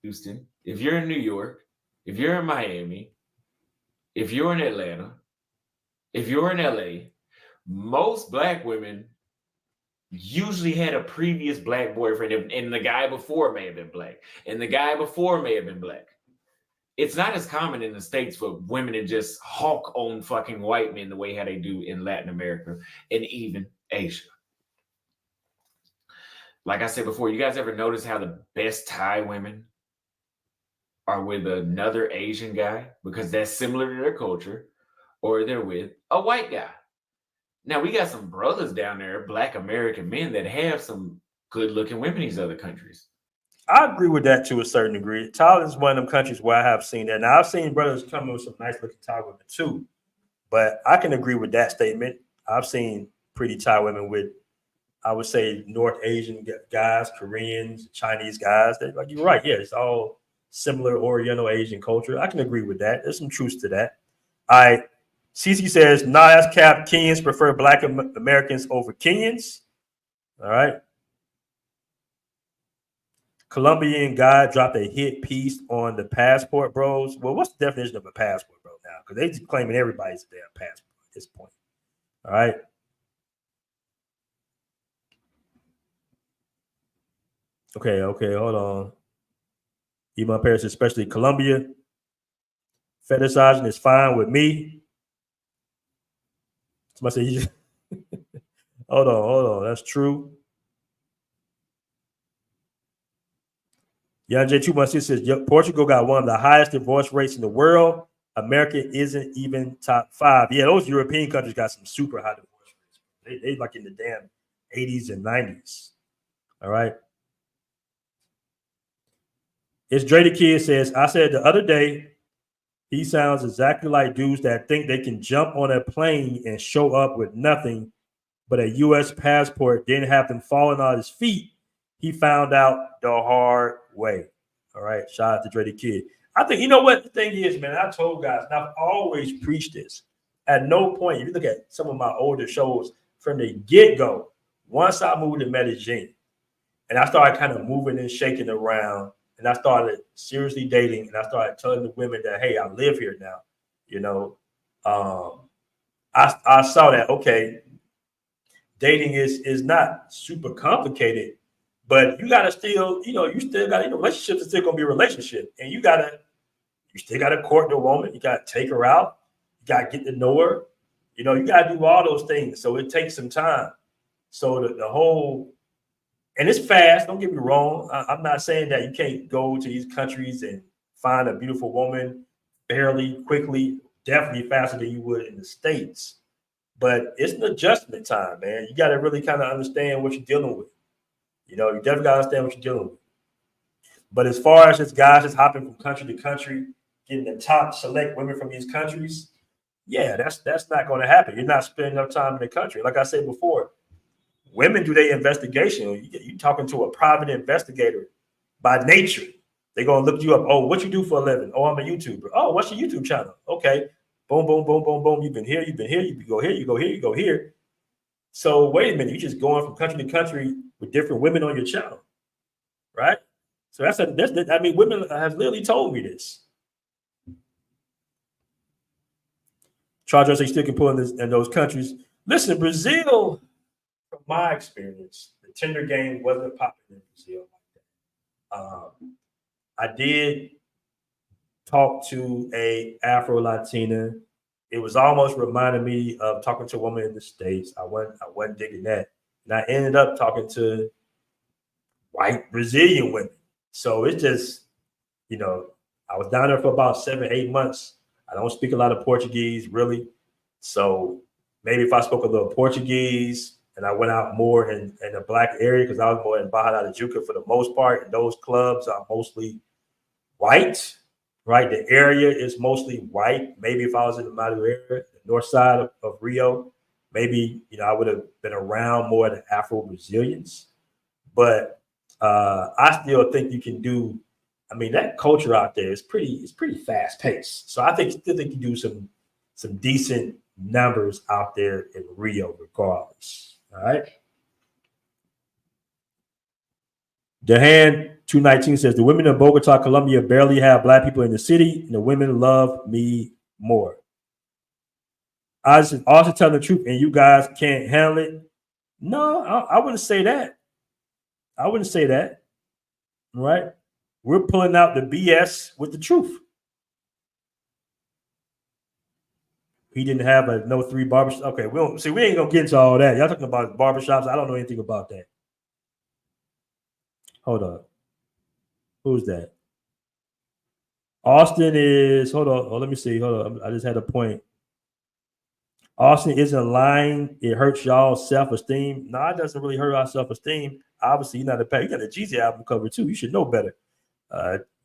Houston, if you're in New York, if you're in Miami, if you're in Atlanta, if you're in LA, most black women usually had a previous black boyfriend, and the guy before may have been black, and the guy before may have been black. It's not as common in the States for women to just hawk on fucking white men the way how they do in Latin America and even Asia. Like I said before, you guys ever notice how the best Thai women are with another Asian guy because that's similar to their culture, or they're with a white guy? Now, we got some brothers down there, black American men, that have some good-looking women in these other countries. I agree with that to a certain degree. Thailand is one of them countries where I have seen that. Now, I've seen brothers come with some nice-looking Thai women too, but I can agree with that statement. I've seen pretty Thai women with, I would say, North Asian guys, Koreans, Chinese guys. Like, you're right. Yeah, it's all similar Oriental Asian culture. I can agree with that. There's some truth to that. All right. Cece says, nah, that's cap. Kenyans prefer Black Americans over Kenyans. All right. Colombian guy dropped a hit piece on the passport bros. Well, what's the definition of a passport bro now? Because they're claiming everybody's a damn passport at this point. All right. Okay, hold on. Even parents, especially Colombia, fetishizing is fine with me. Somebody say, hold on. That's true. Young J216 says Portugal got one of the highest divorce rates in the world. America isn't even top 5. Yeah, those European countries got some super high divorce rates. They like in the damn 80s and 90s. All right. It's Dre the Kid says, I said the other day, he sounds exactly like dudes that think they can jump on a plane and show up with nothing but a U.S. passport, then have them falling on his feet. He found out the hard way. All right. Shout out to Dre the Kid. I think, you know what the thing is, man, I told guys, and I've always preached this. At no point, if you look at some of my older shows from the get-go, once I moved to Medellin and I started kind of moving and shaking around, and I started seriously dating, and I started telling the women that, hey, I live here now, you know, I saw that, okay, dating is not super complicated, but you got to still, you still got, relationships is still going to be a relationship, and you still got to court the woman. You got to take her out. You got to get to know her. You got to do all those things. So it takes some time. So the whole, and it's fast. Don't get me wrong. I'm not saying that you can't go to these countries and find a beautiful woman fairly quickly, definitely faster than you would in the States. But it's an adjustment time, man. You got to really kind of understand what you're dealing with. You definitely got to understand what you're dealing with. But as far as just guys just hopping from country to country, getting the top select women from these countries, yeah, that's not going to happen. You're not spending enough time in the country. Like I said before, women do their investigation. You're talking to a private investigator by nature. They're going to look you up. Oh, what you do for a living? Oh, I'm a YouTuber. Oh, what's your YouTube channel? Okay. Boom, boom, boom, boom, boom. You've been here. You go here. You go here. You go here. So wait a minute. You're just going from country to country with different women on your channel, right? So women have literally told me this. Chargers, they still can pull in those countries. Listen, Brazil, from my experience, the Tinder game wasn't popular in Brazil like that. I did talk to a Afro-Latina. It was almost reminding me of talking to a woman in the States. I wasn't digging that. And I ended up talking to white Brazilian women. So it's just, I was down there for about 7-8 months. I don't speak a lot of Portuguese, really. So maybe if I spoke a little Portuguese and I went out more in the Black area, because I was more in Barra da Tijuca for the most part, and those clubs are mostly white, right? The area is mostly white. Maybe if I was in the Maru area, the north side of Rio, maybe, I would have been around more of the Afro-Brazilians. But I still think you can do, that culture out there is pretty fast paced. So I still think you do some decent numbers out there in Rio regardless. All right. Dehan 219 says the women in Bogota, Colombia barely have Black people in the city, and the women love me more. I was also telling the truth, and you guys can't handle it. No, I wouldn't say that. I wouldn't say that. All right. We're pulling out the BS with the truth. He didn't have no 3 barbershops. Okay, we ain't gonna get into all that. Y'all talking about barbershops. I don't know anything about that. Hold on. Who's that? Austin is, hold on. Oh, let me see. Hold on. I just had a point. Austin isn't lying. It hurts y'all's self-esteem. No, it doesn't really hurt our self-esteem. Obviously, you're not you got a Jeezy album cover too. You should know better.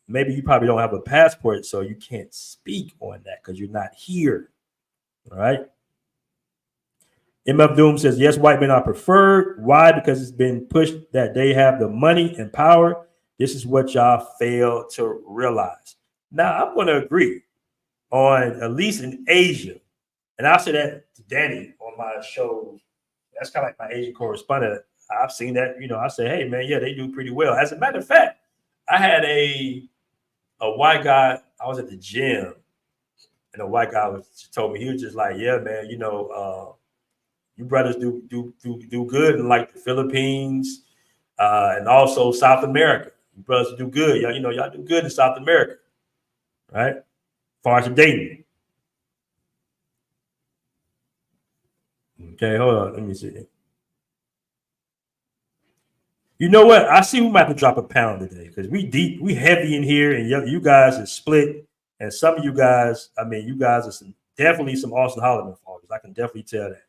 Maybe you probably don't have a passport, so you can't speak on that because you're not here. All right. MF Doom says, yes, white men are preferred. Why? Because it's been pushed that they have the money and power. This is what y'all fail to realize. Now, I'm going to agree on, at least in Asia, and I'll say that to Danny on my show. That's kind of like my Asian correspondent. I've seen that, I say, hey, man, yeah, they do pretty well. As a matter of fact, I had a white guy, I was at the gym, and a white guy told me, he was just like, yeah, man, you brothers do good in like the Philippines and also South America. You brothers do good. Y'all do good in South America, right? As far as the dating. Okay, hold on. Let me see. You know what? I see we might have to drop a pound today because we heavy in here, and you guys are split. And some of you guys, you guys are definitely some Austin Hollerman followers. I can definitely tell that.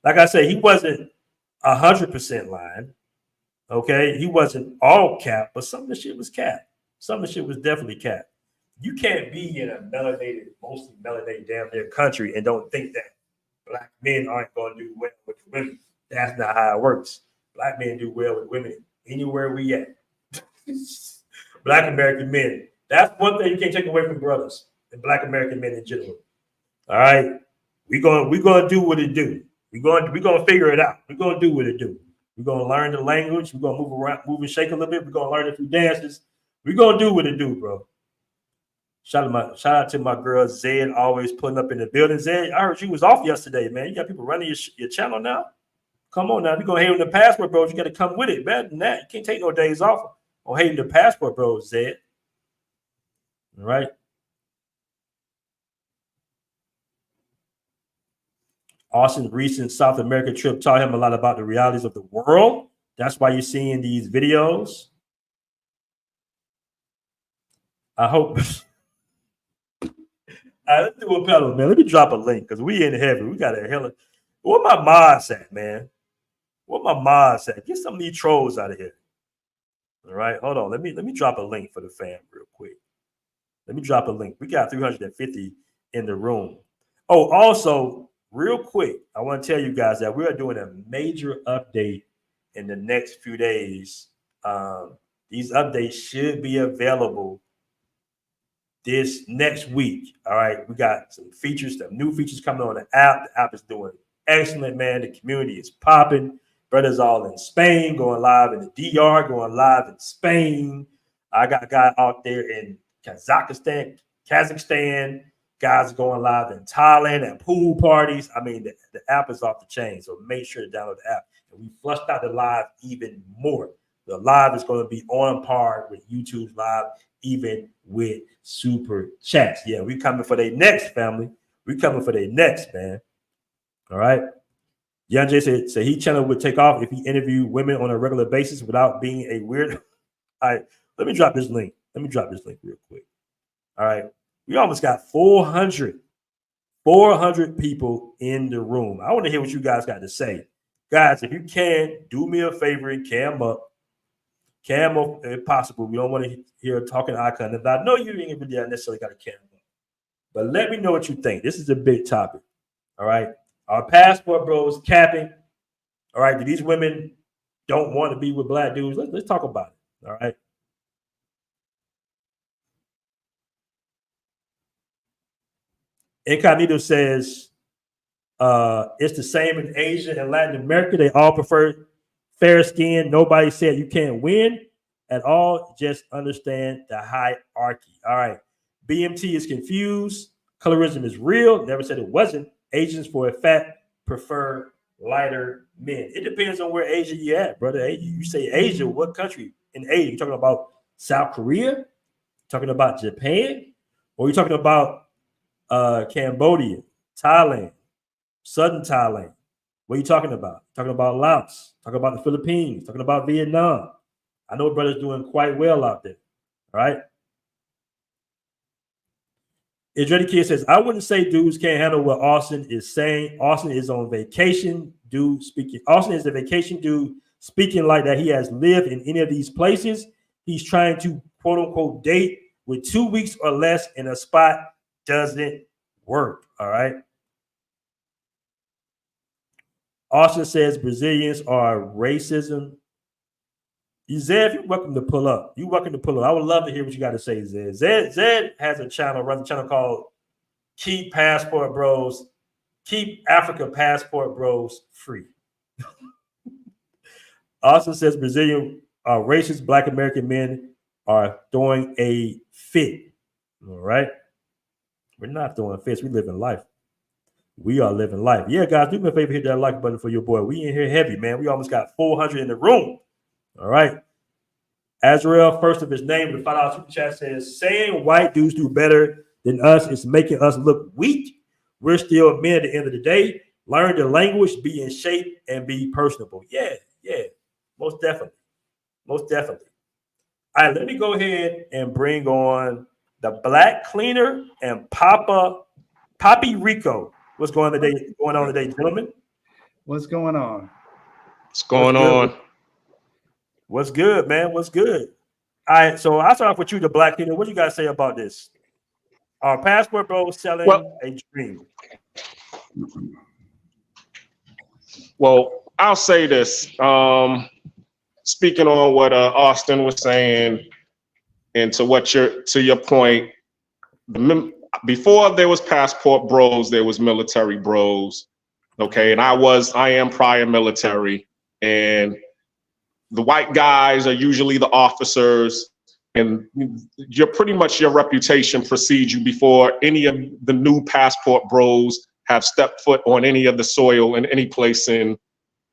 Like I said, he wasn't 100% lying. Okay, he wasn't all cap, but some of the shit was cap. Some of the shit was definitely cap. You can't be in a mostly melanated damn near country and don't think that black men aren't going to do well with women. That's not how it works. Black men do well with women anywhere we at. Black American men. That's one thing you can't take away from brothers and Black American men in general. All right, we're gonna do what it do. We're gonna figure it out. We're gonna do what it do. We're gonna learn the language. We're gonna move around, move and shake a little bit. We're gonna learn a few dances. We're gonna do what it do, bro. Shout out to my girl Zed, always putting up in the building. Zed, I heard you was off yesterday, man. You got people running your channel now. Come on now, if you're gonna hate on the passport, bros, you got to come with it. Better than that, you can't take no days off on hating the passport, bros, Zed. All right. Austin's recent South America trip taught him a lot about the realities of the world. That's why you're seeing these videos. I hope. All right, let's do a pedal, man. Let me drop a link because we in heaven. We got a hell of. Where my mods at, man? Where my mods at? Get some of these trolls out of here. All right, hold on. Let me drop a link for the fam real quick. Let me drop a link. We got 350 in the room. Oh, also, real quick, I want to tell you guys that we are doing a major update in the next few days. These updates should be available this next week. All right, we got some features, some new features coming on the app. The app is doing excellent, man. The community is popping. Brothers all in Spain, going live in the DR, going live in Spain. I got a guy out there in Kazakhstan, guys going live in Thailand at pool parties. The app is off the chain, so make sure to download the app. And we flushed out the live even more. The live is going to be on par with YouTube's live, even with super chats. Yeah, we coming for their next, family. We coming for their next, man. All right. Young Jay said he channel would take off if he interviewed women on a regular basis without being a weird. All right, let me drop this link. Let me drop this link real quick. All right, we almost got 400 people in the room. I want to hear what you guys got to say. Guys, if you can, do me a favor and cam up if possible. We don't want to hear talking icon. If I know you ain't really necessarily got a cam up, but let me know what you think. This is a big topic. All right. Our passport bros capping. All right. Do these women don't want to be with black dudes? Let's talk about it. All right. Incognito says it's the same in Asia and Latin America. They all prefer fair skin. Nobody said you can't win at all. Just understand the hierarchy. All right. BMT is confused. Colorism is real. Never said it wasn't. Asians, for a fact, prefer lighter men. It depends on where Asia you at, brother. You say Asia, what country in Asia? You talking about South Korea? Talking about Japan? Or you talking about Cambodia, Thailand, Southern Thailand? What are you talking about? Talking about Laos? Talking about the Philippines? Talking about Vietnam? I know brothers doing quite well out there. All right. Israeli Kid says, I wouldn't say dudes can't handle what Austin is saying. Austin is on vacation. Austin is a vacation dude speaking like that he has lived in any of these places. He's trying to quote unquote date with 2 weeks or less in a spot. Doesn't work. All right. Austin says Brazilians are racism. Zed, you're welcome to pull up. You're welcome to pull up. I would love to hear what you got to say, Zed. Zed has a channel, runs a channel called Keep Passport Bros. Keep Africa Passport Bros free. Austin says Brazilian racist Black American men are throwing a fit. All right. We're not throwing fits. We live in life. We are living life. Yeah, guys, do me a favor, hit that like button for your boy. We in here heavy, man. We almost got 400 in the room. All right. Azrael, first of his name, the $5 super chat says, saying white dudes do better than us is making us look weak. We're still men at the end of the day. Learn the language, be in shape, and be personable. Yeah. Most definitely. Most definitely. All right, let me go ahead and bring on the Black Cleaner and Poppy Rico. What's going on today, gentlemen? What's going on? What's going on? What's good, man? What's good? All right, so I'll start off with you, the Black Cleaner. What do you guys say about this? Are Passport Bros selling a dream? Well, I'll say this. Speaking on what Austin was saying, and to your point, before there was Passport Bros, there was Military Bros. Okay, and I am prior military, and the white guys are usually the officers, and you're pretty much your reputation precedes you before any of the new Passport Bros have stepped foot on any of the soil in any place in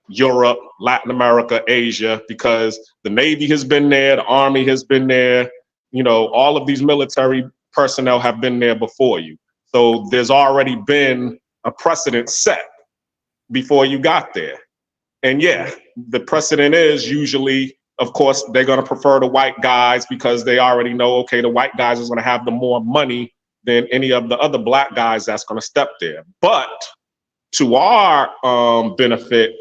Europe, Latin America, Asia, because the Navy has been there, the Army has been there, all of these military personnel have been there before you. So there's already been a precedent set before you got there. And yeah, the precedent is usually, of course, they're going to prefer the white guys because they already know, okay, the white guys is going to have the more money than any of the other black guys that's going to step there. But to our benefit,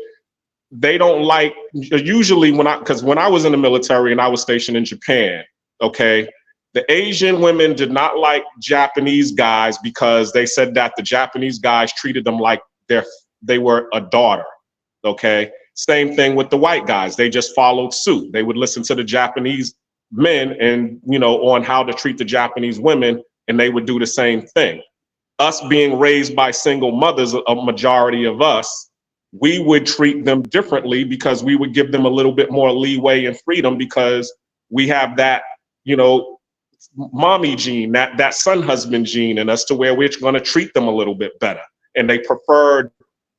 they don't like, usually when I was in the military and I was stationed in Japan, okay, the Asian women did not like Japanese guys because they said that the Japanese guys treated them like they were a daughter, okay? Same thing with the white guys. They just followed suit. They would listen to the Japanese men and, on how to treat the Japanese women, and they would do the same thing. Us being raised by single mothers, a majority of us, we would treat them differently because we would give them a little bit more leeway and freedom because we have that, mommy gene, that son husband gene in us, to where we're going to treat them a little bit better. And they preferred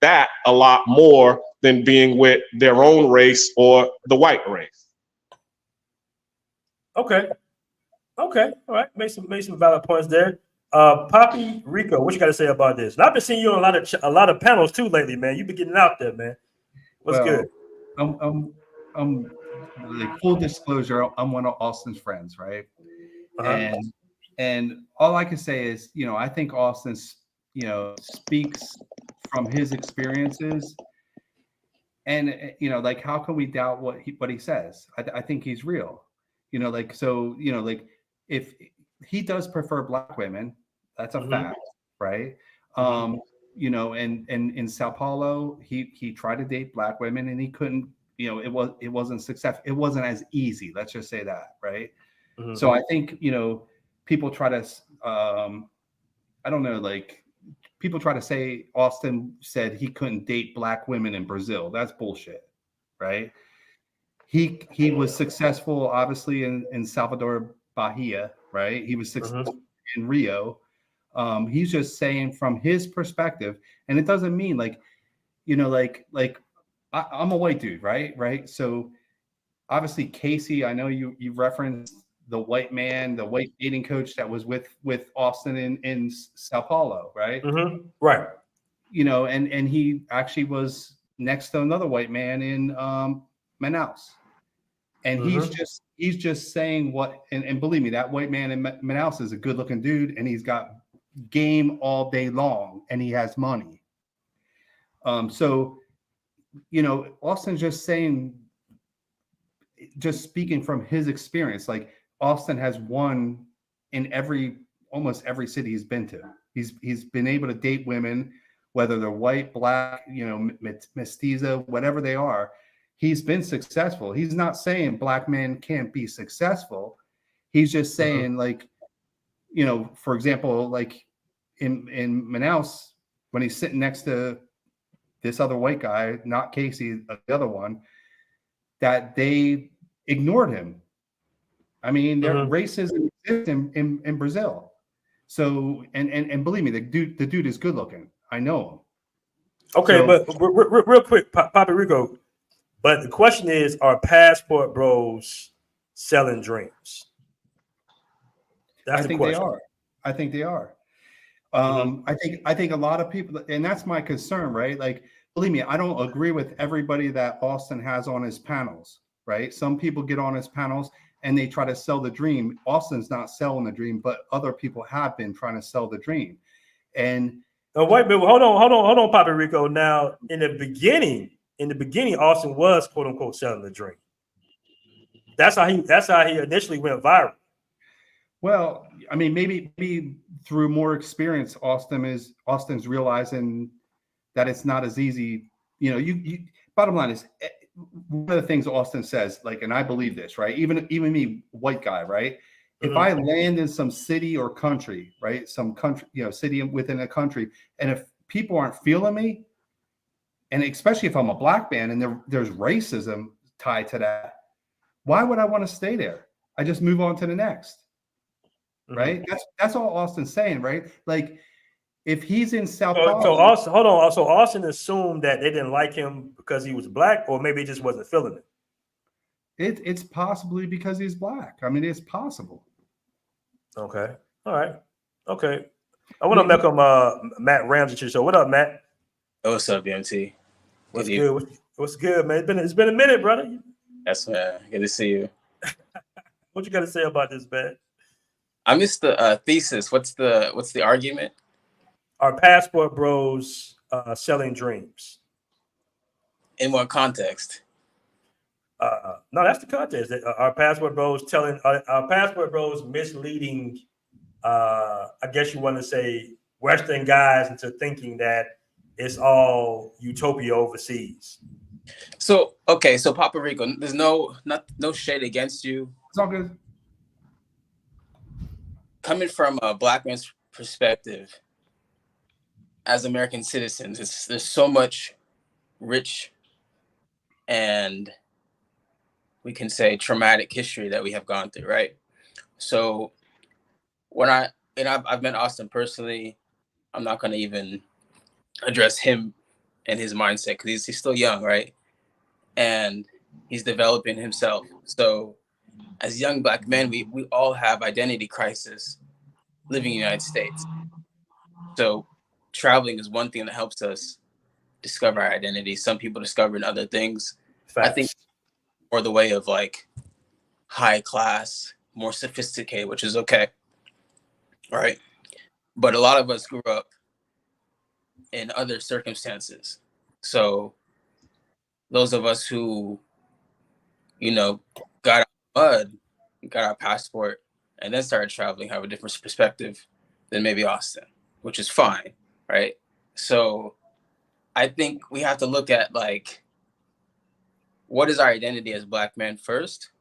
that a lot more than being with their own race or the white race. Okay. All right. Make some valid points there. Poppy Rico, what you got to say about this? And I've been seeing you on a lot of panels too lately, man. You've been getting out there, man. What's good? I'm like, full disclosure, I'm one of Austin's friends, right? Uh-huh. And all I can say is, I think Austin, speaks from his experiences, and like, how can we doubt what he says? I think he's real, if he does prefer black women, that's a fact, right? And in Sao Paulo, he tried to date black women and he couldn't. It wasn't successful. It wasn't as easy. Let's just say that, right? Mm-hmm. So I think people try to, people try to say Austin said he couldn't date black women in Brazil. That's bullshit, right? He was successful, obviously, in Salvador, Bahia, right? He was successful in Rio. He's just saying from his perspective, and it doesn't mean I'm a white dude, right? So obviously, Casey, I know you referenced the white man, the white dating coach that was with Austin in Sao Paulo, right? Mm-hmm. Right. And he actually was next to another white man in Manaus. And he's just saying what, and believe me, that white man in Manaus is a good looking dude, and he's got game all day long, and he has money. So Austin's just speaking from his experience. Like, Austin has won in almost every city he's been to. He's been able to date women, whether they're white, black, mestizo, whatever they are. he's been successful. He's not saying black men can't be successful. He's just saying, like, you know, for example, like in Manaus, when he's sitting next to this other white guy, not Casey, the other one, that they ignored him. I mean, their racism exists in Brazil. So, and believe me, the dude is good looking. I know him. Okay, So, but real quick, Papa Rico. But the question is, are passport bros selling dreams? That's the question. They are. I think they are. I think a lot of people, and that's my concern, right? Like, believe me, I don't agree with everybody that Austin has on his panels, right? Some people get on his panels and they try to sell the dream. Austin's not selling the dream, but other people have been trying to sell the dream. And wait a minute, hold on, Papa Rico. Now, in the beginning, Austin was quote unquote selling the dream. That's how he initially went viral. Well, I mean, maybe through more experience, Austin's realizing that it's not as easy. You know, you bottom line is, one of the things Austin says, like, and I believe this, right? Even me, white guy, right? If I land in some city or country, right? Some country, you know, city within a country, and if people aren't feeling me, and especially if I'm a black man and there's racism tied to that, why would I want to stay there? I just move on to the next. Right? That's all Austin's saying, right? Like, if he's in South Carolina. So Austin, hold on. So Austin assumed that they didn't like him because he was black, or maybe he just wasn't feeling it. It's possibly because he's black. I mean, it's possible. Okay. All right. Okay. I want to welcome Matt Ramsey to the show. What up, Matt? What's up, BMT? What's good? What's good, man? It's been a minute, brother. That's good to see you. What you got to say about this, man? I missed the thesis. What's the argument? Are passport bros selling dreams? In what context? No, that's the context. Are passport bros are passport bros misleading? I guess you want to say Western guys into thinking that it's all utopia overseas. So Papa Rico, there's no shade against you. It's all good. Coming from a black man's perspective, as American citizens, there's so much rich and we can say traumatic history that we have gone through, right? So when I've met Austin personally, I'm not going to even address him and his mindset because he's still young, right? And he's developing himself. So as young black men, we all have identity crisis living in the United States. So traveling is one thing that helps us discover our identity. Some people discover in other things. Facts. I think more the way of like high class, more sophisticated, which is okay. Right. But a lot of us grew up in other circumstances. So those of us who, you know, got out of mud, got our passport, and then started traveling have a different perspective than maybe Austin, which is fine, right? So I think we have to look at like, what is our identity as black men first,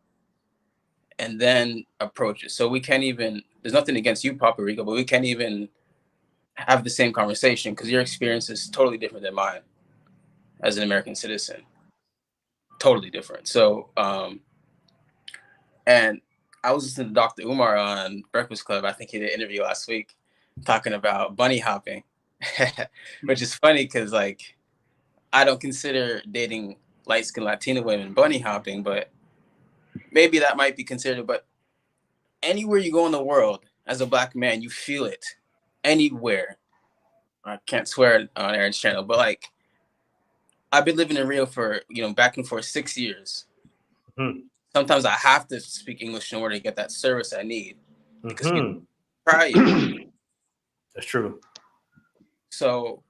and then approach it. So we can't even, there's nothing against you, Papa Rico, but we can't even have the same conversation because your experience is totally different than mine as an American citizen. Totally different. So, and I was listening to Dr. Umar on Breakfast Club. I think he did an interview last week talking about bunny hopping, which is funny because like, I don't consider dating light-skinned Latina women bunny hopping, but maybe that might be considered. But anywhere you go in the world as a black man, you feel it anywhere. I can't swear on Aaron's channel, but like, I've been living in Rio for, back and forth 6 years. Mm-hmm. Sometimes I have to speak English in order to get that service I need because people try you. That's true. So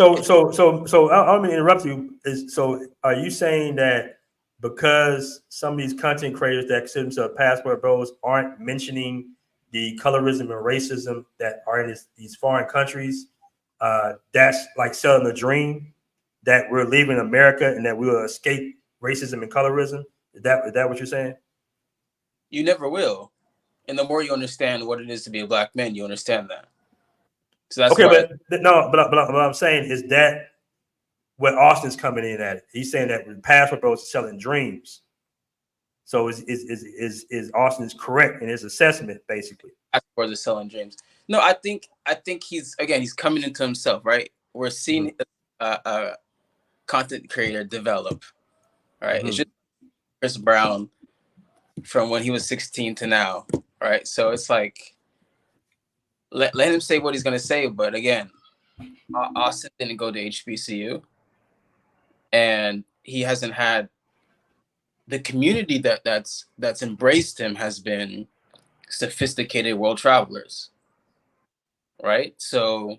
I'm going to interrupt you. So are you saying that because some of these content creators that consider themselves passport bros aren't mentioning the colorism and racism that are in these foreign countries, that's like selling a dream? that we're leaving America and that we will escape racism and colorism? Is that what you're saying? You never will. And the more you understand what it is to be a black man, you understand that. So that's okay, why. but what I'm saying is that what Austin's coming in at it. He's saying that the passport bros are selling dreams. So is Austin's correct in his assessment, basically? Passports are selling dreams. No, I think he's coming into himself, right? We're seeing a content creator develop, right? It's just Chris Brown from when he was 16 to now, right? So it's like let him say what he's gonna say, but again, Austin didn't go to HBCU, and he hasn't had the community that's embraced him has been sophisticated world travelers, right? So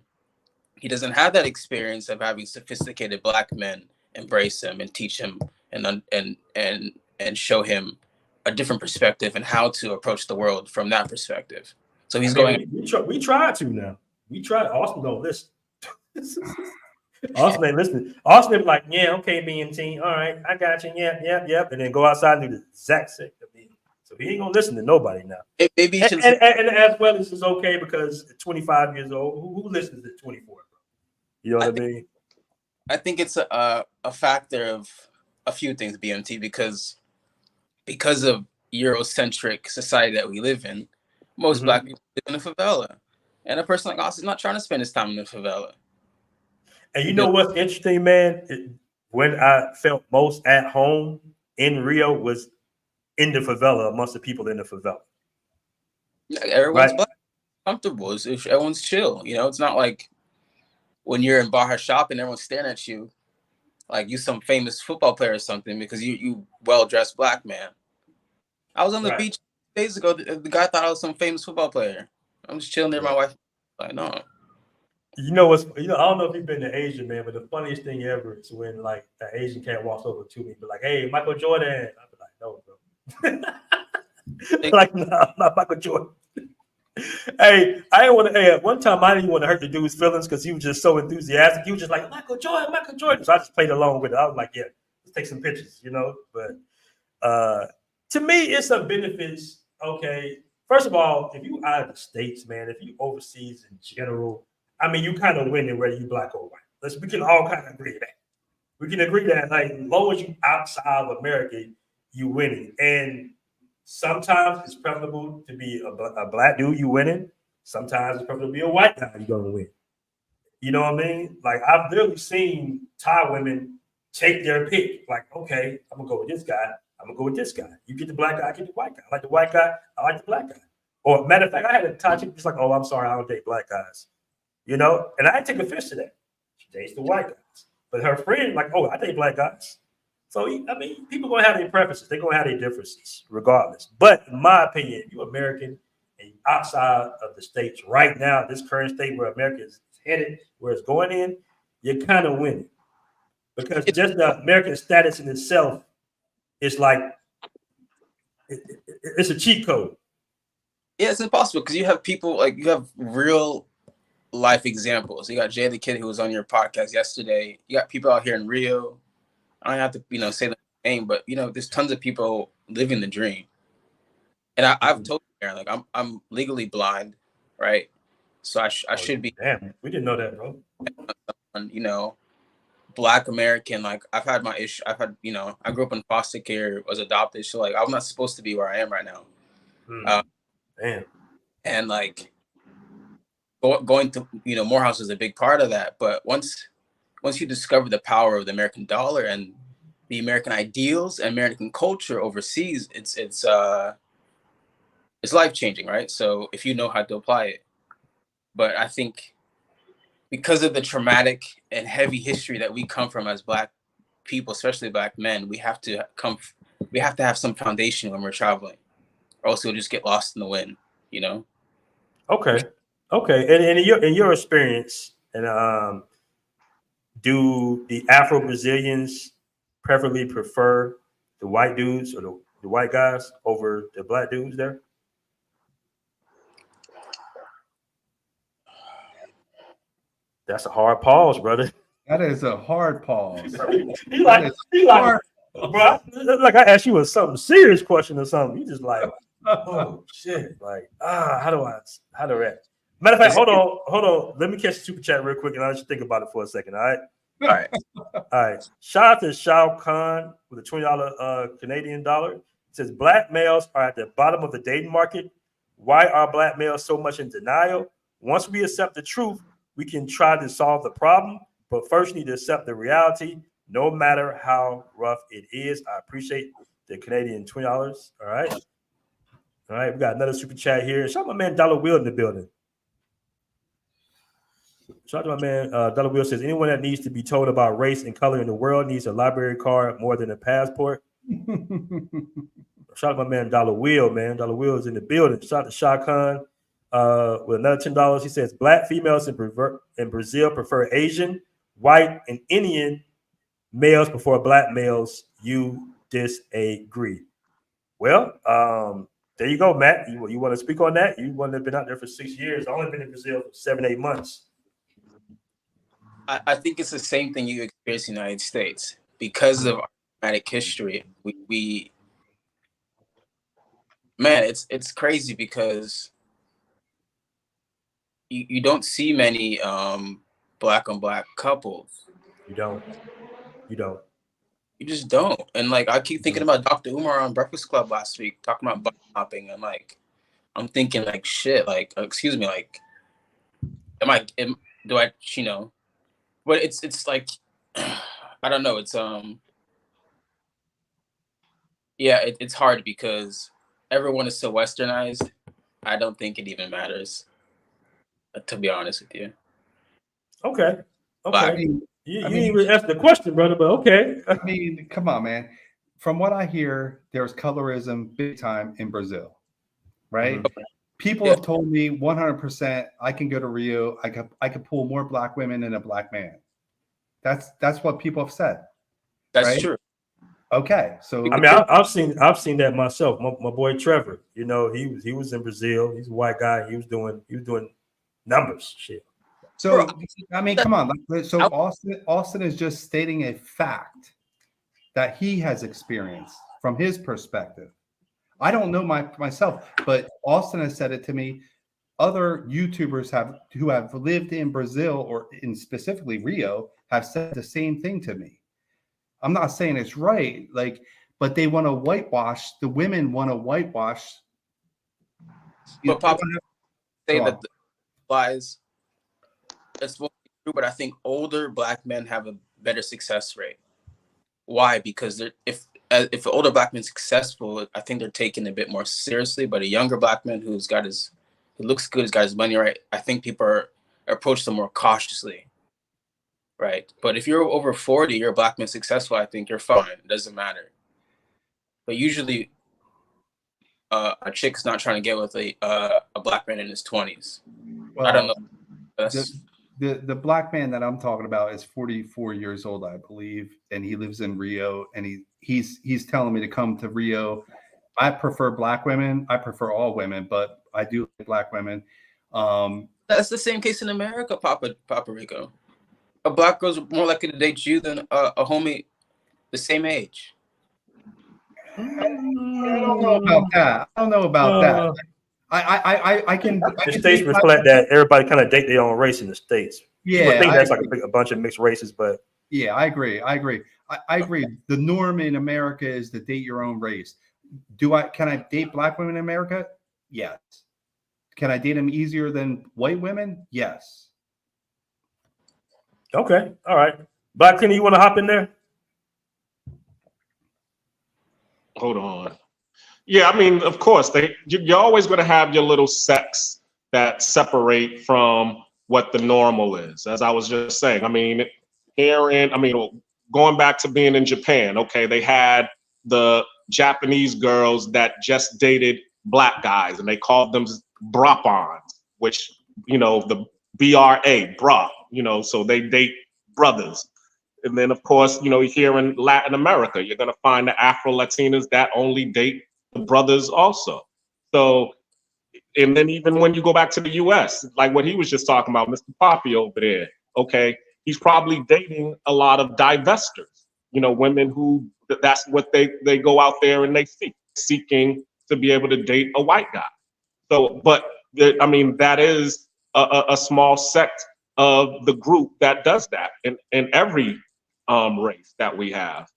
he doesn't have that experience of having sophisticated black men embrace him and teach him and show him a different perspective and how to approach the world from that perspective. So he's we tried to now. We tried. Austin don't listen. Austin ain't listening. Austin be like, yeah, okay, BMT. All right, I got you. Yep. And then go outside and do the exact same. So he ain't gonna listen to nobody now. Maybe and as well as it's okay because at 25 years old, who listens at 24? Bro? You know what I mean? I think it's a factor of a few things, BMT, because of Eurocentric society that we live in, most black people live in a favela. And a person like Austin's not trying to spend his time in a favela. And you know what's interesting, man? When I felt most at home in Rio was in the favela, amongst the people in the favela. Everyone's black, comfortable. Everyone's chill. You know, it's not like when you're in Baja Shop and everyone's staring at you like you some famous football player or something because you well-dressed black man. I was on the beach days ago. The guy thought I was some famous football player. I'm just chilling there. My wife like, no. You know what's? I don't know if you've been to Asia, man, but the funniest thing ever is when like an Asian cat walks over to me, but like, "Hey, Michael Jordan." I'd be like, "No, bro." Like, no, not Michael Jordan. Hey, I didn't want to. Hey, one time I didn't want to hurt the dude's feelings because he was just so enthusiastic. He was just like, Michael Jordan. So I just played along with it. I was like, yeah, let's take some pictures, you know. But to me, it's some benefits. Okay, first of all, if you out of the States, man, if you overseas in general, I mean, you kind of winning whether you black or white. We can all kind of agree that. We can agree that, like, as long as you outside of America, you winning. And sometimes it's preferable to be a black dude, you winning. Sometimes it's preferable to be a white guy, you're going to win. You know what I mean? Like, I've literally seen Thai women take their pick. Like, okay, I'm going to go with this guy. I'm going to go with this guy. You get the black guy, I get the white guy. I like the white guy, I like the black guy. Or, matter of fact, I had a Thai chick just like, oh, I'm sorry, I don't date black guys. You know? And I take offense to that. She dates the white guys. But her friend, like, oh, I date black guys. So, I mean, people going to have their preferences. They're going to have their differences regardless. But in my opinion, if you're American and outside of the States right now, this current state where America is headed, where it's going in, you're kind of winning. Because just the American status in itself is like, it's a cheat code. Yeah, it's impossible because you have people, like, you have real life examples. You got Jay the Kid who was on your podcast yesterday. You got people out here in Rio. I don't have to, say the name, but there's tons of people living the dream. And I've told you, Aaron, like I'm legally blind, right? So I should be. Damn, we didn't know that, bro. Black American. Like I've had my issue. I grew up in foster care, was adopted. So like I'm not supposed to be where I am right now. Damn. And like going to Morehouse is a big part of that. But once you discover the power of the American dollar and the American ideals and American culture overseas, it's life-changing, right? So if you know how to apply it. But I think because of the traumatic and heavy history that we come from as Black people, especially Black men, we have to have some foundation when we're traveling, or else we'll just get lost in the wind, Okay. And in your experience, and do the Afro-Brazilians preferably prefer the white dudes or the white guys over the black dudes there? That's a hard pause, brother. That is a hard pause. He like, bro, like I asked you a something serious question or something. You just like, oh shit, like how do I? Matter of fact, hold on. Let me catch the super chat real quick, and I'll just think about it for a second. All right. All right. Shout out to Shao Kahn with a $20 Canadian dollar. It says black males are at the bottom of the dating market. Why are black males so much in denial? Once we accept the truth, we can try to solve the problem. But first, you need to accept the reality, no matter how rough it is. I appreciate the Canadian $20. All right. All right. We got another super chat here. Shout out my man Dollar Wheel in the building. Shout out to my man Dollar Wheel says anyone that needs to be told about race and color in the world needs a library card more than a passport. Shout out to my man Dollar Wheel, man. Dollar Wheel is in the building. Shout out to Shah Khan with another $10. He says black females in Brazil prefer Asian, white, and Indian males before black males. You disagree. Well, there you go, Matt. You want to speak on that? You want to have been out there for 6 years. I've only been in Brazil for 7-8 months. I think it's the same thing you experience in the United States because of our dramatic history. Man, it's crazy because you don't see many black on black couples. You don't. You just don't. And like I keep thinking about Dr. Umar on Breakfast Club last week talking about butt hopping, and like I'm thinking like shit, like excuse me, like do I you know? But it's like I don't know. It's it's hard because everyone is so westernized. I don't think it even matters, to be honest with you. Okay. I mean, you didn't even ask the question, brother, but okay. I mean, come on, man. From what I hear, there's colorism big time in Brazil, right? Mm-hmm. People have told me 100% I can go to Rio. I could pull more black women than a black man. That's what people have said. That's true. Okay, so I mean, I've seen that myself. My boy Trevor, you know, he was in Brazil. He's a white guy. He was doing numbers, shit. So I mean, come on. So Austin is just stating a fact that he has experienced from his perspective. I don't know myself, but Austin has said it to me. Other YouTubers who have lived in Brazil or in specifically Rio have said the same thing to me. I'm not saying it's right, but they want to whitewash. The women want to whitewash. But Papa, say that the lies. That's true, but I think older black men have a better success rate. Why? Because if an older black man's successful, I think they're taken a bit more seriously. But a younger black man who looks good, has got his money right, I think people approach them more cautiously. Right. But if you're over 40, you're a black man successful, I think you're fine. It doesn't matter. But usually a chick's not trying to get with a black man in his 20s. Well, I don't know. The black man that I'm talking about is 44 years old, I believe, and he lives in Rio, and he's telling me to come to Rio. I prefer black women. I prefer all women, but I do like black women. That's the same case in America, Papa Rico. A black girl's more likely to date you than a homie the same age. I don't know about that. I can. The states reflect that everybody kind of date their own race in the states. Yeah, I think that's like a bunch of mixed races, but yeah, I agree. I agree. The norm in America is to date your own race. Can I date black women in America? Yes. Can I date them easier than white women? Yes. Okay. All right. Black Kenny, you want to hop in there? Hold on. Yeah, I mean, of course, you're always going to have your little sects that separate from what the normal is. As I was just saying, I mean, going back to being in Japan, okay, they had the Japanese girls that just dated black guys, and they called them brapons, which, the BRA, bra, so they date brothers. And then, of course, here in Latin America, you're going to find the Afro-Latinas that only date the brothers also. So, and then even when you go back to the U.S., like what he was just talking about, Mr. Poppy over there, okay, he's probably dating a lot of divestors, women who that's what they go out there and they seeking to be able to date a white guy. So, but that is a small sect of the group that does that in every race that we have.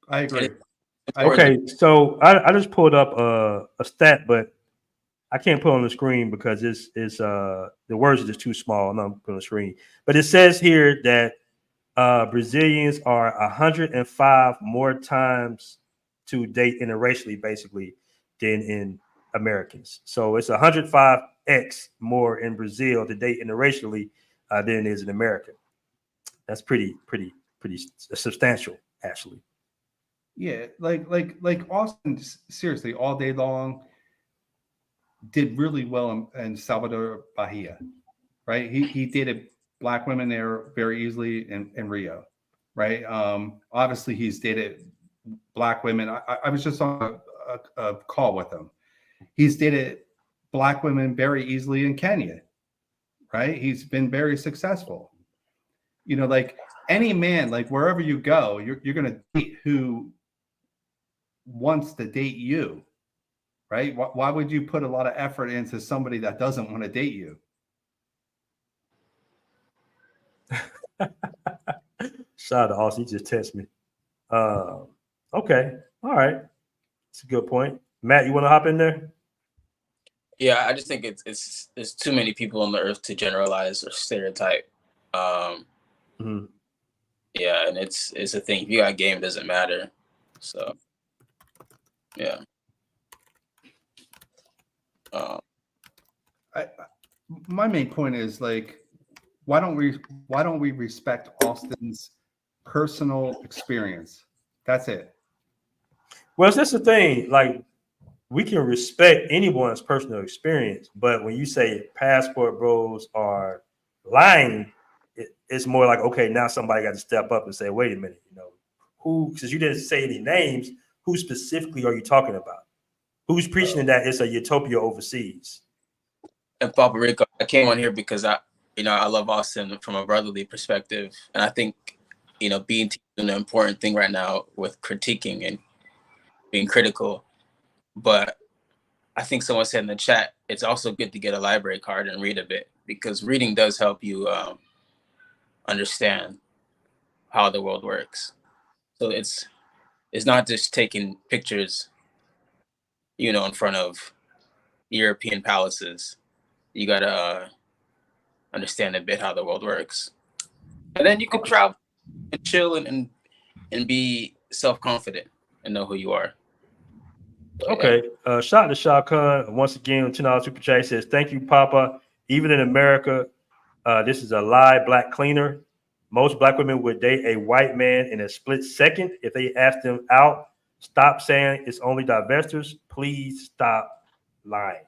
I agree. Okay, so I just pulled up a stat, but I can't put it on the screen because it's the words are just too small. I'm not putting on the screen. But it says here that Brazilians are 105 more times to date interracially, basically, than in Americans. So it's 105x more in Brazil to date interracially than it is in America. That's pretty substantial, actually. Yeah, like Austin, seriously, all day long, did really well in Salvador Bahia, right? He dated black women there very easily in Rio, right? Obviously, he's dated black women. I was just on a call with him. He's dated black women very easily in Kenya, right? He's been very successful. Like any man, like wherever you go, you're going to date who wants to date you, right? Why would you put a lot of effort into somebody that doesn't want to date you? Shout out to Austin. He just texted me. Okay. All right. That's a good point. Matt, you want to hop in there? Yeah, I just think it's there's too many people on the earth to generalize or stereotype. Mm-hmm. Yeah, and it's a thing. If you got game, it doesn't matter. So, yeah. My main point is like, why don't we respect Austin's personal experience? That's it. Well, that's the thing. Like, we can respect anyone's personal experience, but when you say passport bros are lying, it's more like, okay, now somebody got to step up and say, wait a minute, who? Since you didn't say any names, who specifically are you talking about? Who's preaching that it's a utopia overseas? And Papa Rico, I came on here because I love Austin from a brotherly perspective, and I think being an important thing right now with critiquing and being critical. But I think someone said in the chat, it's also good to get a library card and read a bit, because reading does help you understand how the world works. So it's not just taking pictures, in front of European palaces. You gotta understand a bit how the world works, and then you can travel and chill and be self-confident and know who you are. Okay. Shout out to Shah Khan once again. $10 super chat says, "Thank you, Papa. Even in America, this is a lie. Black cleaner. Most black women would date a white man in a split second if they asked them out. Stop saying it's only divestors. Please stop lying."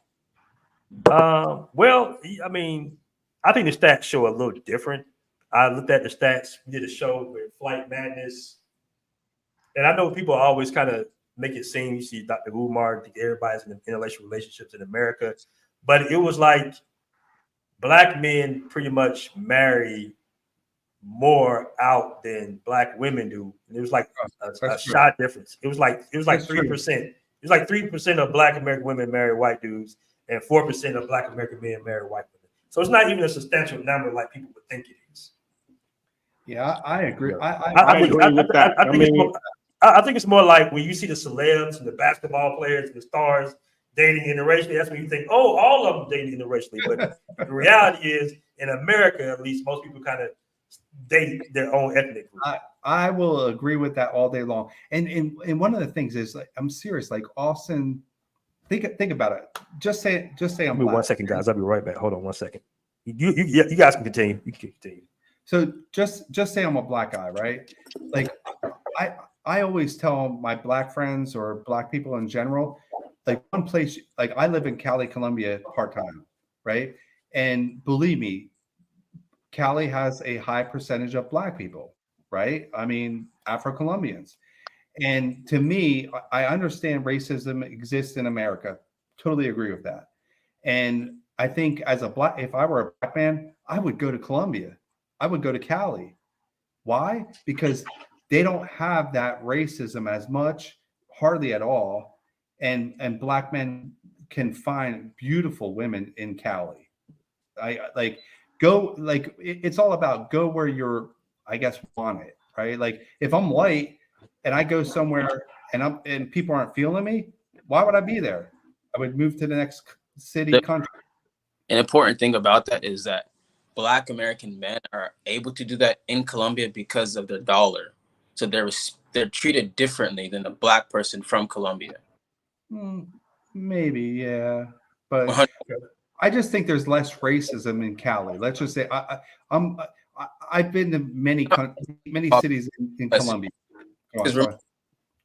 Well, I mean, I think the stats show a little different. I looked at the stats. We did a show with Flight Madness, and I know people always kind of make it seem, you see Dr. Umar, everybody's in interracial relationships in America, but it was like black men pretty much marry more out than black women do. And it was like a shot difference. It was like 3%. It was like 3% of black American women marry white dudes, and 4% of black American men marry white women. So it's not even a substantial number like people would think it is. Yeah, I agree. I agree with that. I think it's more like when you see the celebs and the basketball players and the stars dating interracially, that's when you think, oh, all of them dating interracially. But the reality is, in America, at least, most people kind of date their own ethnic group. I will agree with that all day long. And one of the things is, like, I'm serious. Like Austin, think about it. Just say I'm black. 1 second, guys. I'll be right back. Hold on 1 second. You guys can continue. You can continue. So just say I'm a black guy, right? Like I always tell my black friends or black people in general, like one place, like I live in Cali, Colombia part-time, right? And believe me, Cali has a high percentage of black people, right? I mean, Afro-Colombians. And to me, I understand racism exists in America. Totally agree with that. And I think if I were a black man, I would go to Colombia. I would go to Cali. Why? Because they don't have that racism as much, hardly at all. And black men can find beautiful women in Cali. I like go like it's all about go where you're, I guess, wanted, right? Like if I'm white and I go somewhere and people aren't feeling me, why would I be there? I would move to the next city, country. An important thing about that is that Black American men are able to do that in Colombia because of their dollar. So they're treated differently than a Black person from Colombia. Maybe, yeah, but 100%. I just think there's less racism in Cali. Let's just say I've been to many cities in Colombia.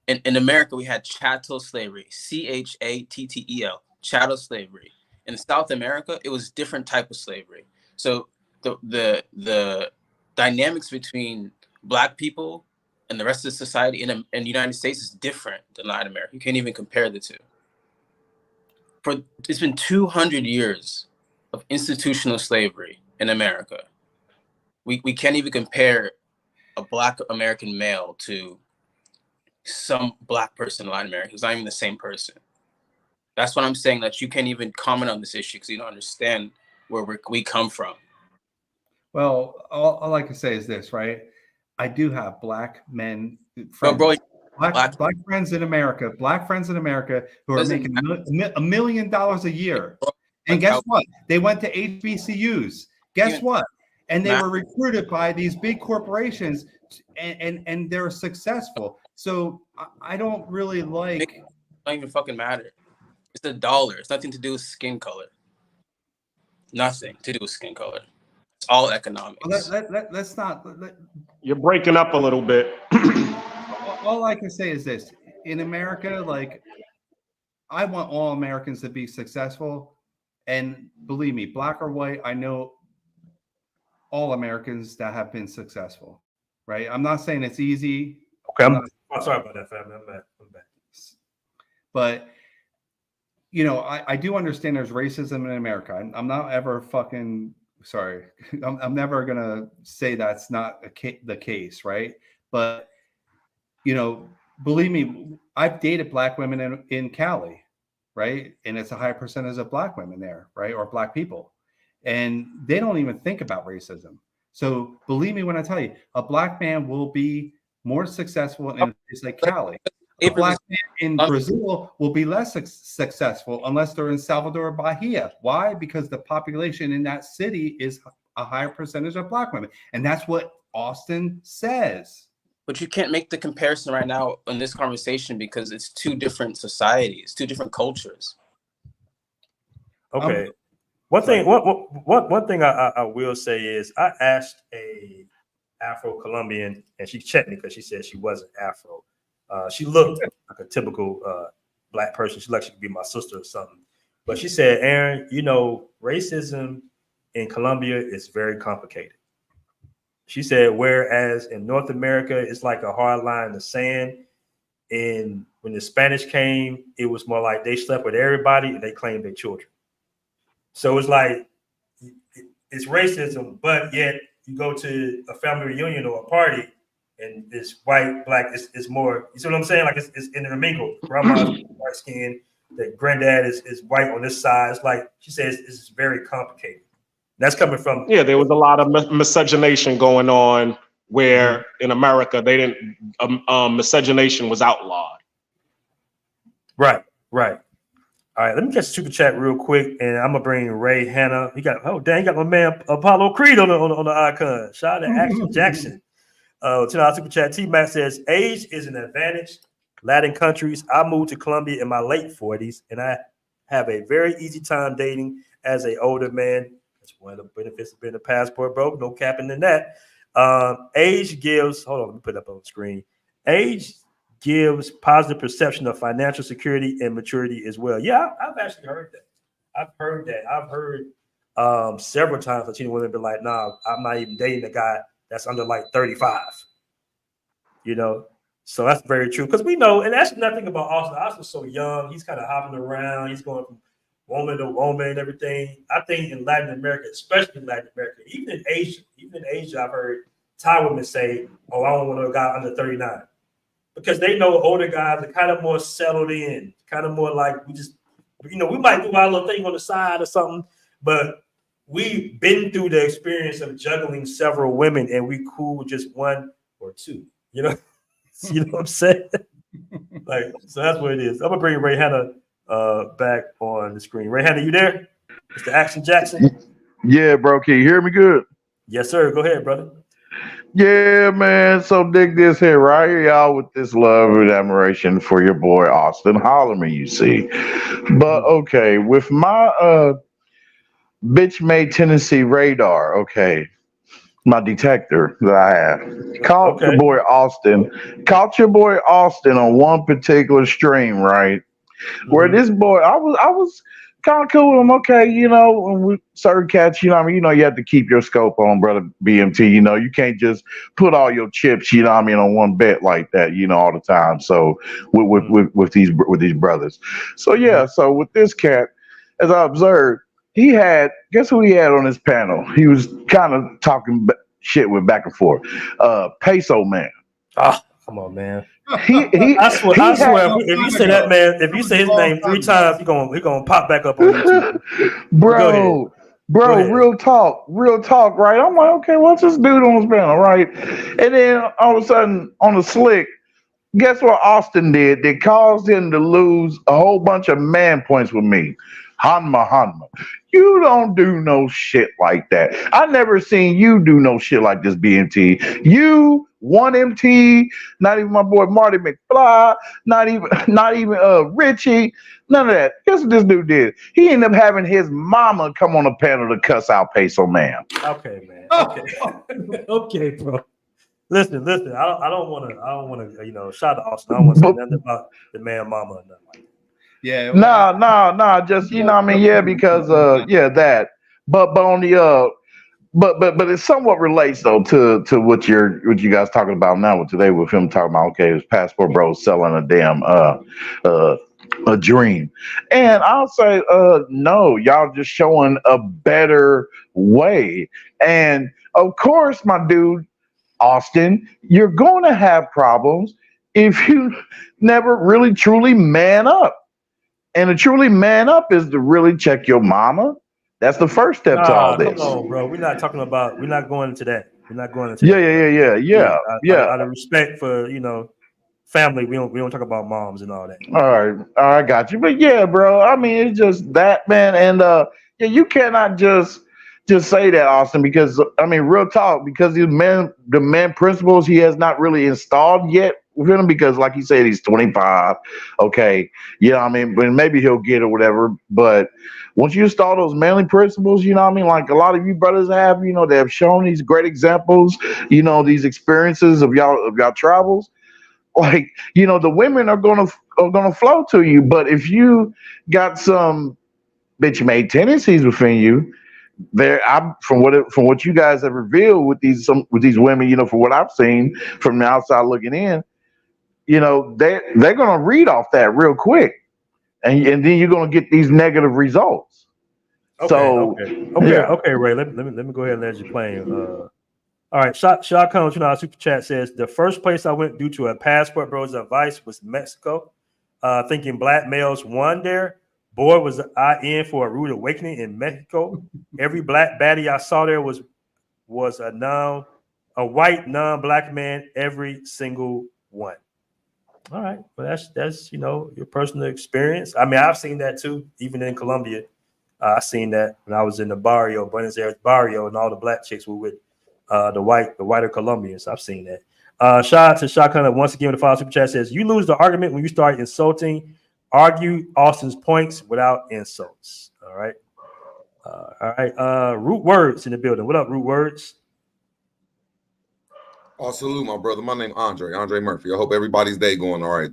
In America, we had chattel slavery, CHATTEL, chattel slavery. In South America, it was different type of slavery. So the dynamics between Black people and the rest of the society in the United States is different than Latin America. You can't even compare the two. It's been 200 years of institutional slavery in America. We can't even compare a Black American male to some Black person in Latin America. It's not even the same person. That's what I'm saying, that you can't even comment on this issue because you don't understand where we come from. Well, all I can say is this, right? I do have Black men friends. Bro, Black friends in America, Black friends in America who are making $1 million a year. And guess what? They went to HBCUs. Guess what? And they were recruited by these big corporations and they're successful. So I don't really like. It don't even fucking matter. It's a dollar. It's nothing to do with skin color. Nothing to do with skin color. It's all economics. Let's not. You're breaking up a little bit. All I can say is this: in America, like, I want all Americans to be successful, and believe me, Black or white, I know all Americans that have been successful. Right? I'm not saying it's easy. Okay, I'm sorry about that, family. I'm back. But you know, I do understand there's racism in America. I'm not ever fucking sorry. I'm never gonna say that's not the case, right? But you know, believe me, I've dated Black women in Cali, right? And it's a high percentage of Black women there, right? Or Black people. And they don't even think about racism. So believe me when I tell you, a Black man will be more successful in a place like Cali. A Black man in Brazil will be less successful unless they're in Salvador Bahia. Why? Because the population in that city is a higher percentage of Black women. And that's what Austin says. But you can't make the comparison right now in this conversation because it's two different societies, two different cultures. Okay. One thing I will say is I asked a Afro-Colombian, and she checked me because she said she wasn't Afro. She looked like a typical Black person. She looked like she could be my sister or something. But she said, Aaron, you know, racism in Colombia is very complicated. She said, whereas in North America, it's like a hard line in the sand. And when the Spanish came, it was more like they slept with everybody and they claimed their children. So it's like, it's racism, but yet you go to a family reunion or a party and it's white, Black, it's more, you see what I'm saying? Like it's intermingled. Grandma's white skin, the granddad is white on this side. It's like, she says it's very complicated. That's coming from. Yeah, there was a lot of miscegenation going on where in America, they didn't, miscegenation was outlawed. Right. All right, let me catch super chat real quick, and I'm gonna bring Ray Hanna. He got my man Apollo Creed on the icon. Shout out to Action Jackson. $10 super chat. T Mac says age is an advantage. Latin countries. I moved to Colombia in my late 40s, and I have a very easy time dating as an older man. That's one of the benefits of being a passport, bro. No capping in that. Age gives. Hold on, let me put it up on the screen. Age gives positive perception of financial security and maturity as well. Yeah, I've actually heard that. I've heard several times Latino women be like, nah, I'm not even dating a guy that's under like 35. You know, so that's very true. Because we know, and that's nothing about Austin. Austin's so young. He's kind of hopping around. He's going from woman to woman and everything. I think in Latin America, especially in Latin America, even in Asia, I've heard Thai women say, "Oh, I don't want a guy under 39," because they know older guys are kind of more settled in, kind of more like we just, we might do our little thing on the side or something, but we've been through the experience of juggling several women, and we cool with just one or two. You know what I'm saying? Like, so that's what it is. I'm gonna bring Ray Hanna back on the screen. Ray Hanna, you there? Mr. Action Jackson? Yeah, bro. Can you hear me good? Yes, sir. Go ahead, brother. Yeah, man. So dig this here, right here, y'all, with this love and admiration for your boy Austin Hollerman, you see. But okay, with my bitch made Tennessee radar, okay, my detector that I have. Caught your boy Austin. Caught your boy Austin on one particular stream, right? Where this boy, I was kind of cool with him. Okay, when we certain cats, you have to keep your scope on, brother BMT. You can't just put all your chips, on one bet like that, all the time. So with these brothers. So yeah, so with this cat, as I observed, guess who he had on his panel? He was kind of talking shit with back and forth. Peso Man. Ah, come on, man. I swear, if you say that, man, if you say his name 3 times, he gonna pop back up on YouTube. Bro, real talk, right? I'm like, okay, what's this dude on his panel, right? And then all of a sudden, on the slick, guess what Austin did? They caused him to lose a whole bunch of man points with me. Hanma. You don't do no shit like that. I never seen you do no shit like this, BMT. You, 1MT, not even my boy Marty McFly, not even Richie, none of that. Guess what this dude did? He ended up having his mama come on the panel to cuss out Peso Man. Okay, man. Okay. Okay, bro. Listen. I don't want to, shout out to Austin. I don't want to say nothing about the man mama or nothing like that. Yeah. Nah. Just yeah, because that. But on the but it somewhat relates though to what you guys talking about now with today with him talking about his passport bro selling a damn a dream. And I'll say no, y'all just showing a better way. And of course, my dude Austin, you're going to have problems if you never really truly man up. And to truly man up is to really check your mama. That's the first step to all this. Come on, bro. We're not going into that. We're not going into that. Yeah. Out of respect for, family, we don't talk about moms and all that. All right, I got you. But yeah, bro, I mean, it's just that, man. And you cannot just say that, Austin, because I mean, real talk, because the man principles he has not really installed yet with him, because like you said, he's 25. Okay. Yeah, I mean, but maybe he'll get it or whatever. But once you install those manly principles, like a lot of you brothers have, they have shown these great examples, these experiences of y'all travels. Like, the women are gonna flow to you. But if you got some bitch made tendencies within you, from what you guys have revealed with these women, from what I've seen from the outside looking in, they're gonna read off that real quick, and then you're gonna get these negative results. Okay, Ray. Let me go ahead and let you play. All right, Shot Cones, our super chat says the first place I went due to a passport bro's advice was Mexico. Thinking black males won there. Boy, was I in for a rude awakening in Mexico. Every black baddie I saw there was a white non-black man, every single one. All right, well that's your personal experience. I mean, I've seen that too, even in Colombia. I seen that when I was in the barrio, Buenos Aires barrio, and all the black chicks were with the whiter Colombians. I've seen that. Shout out to Shotgun once again with the 5 super chat says, you lose the argument when you start insulting. Argue Austin's points without insults. All right. Root Words in the building. What up, Root Words? Oh, salute, my brother. My name Andre Murphy. I hope everybody's day going all right.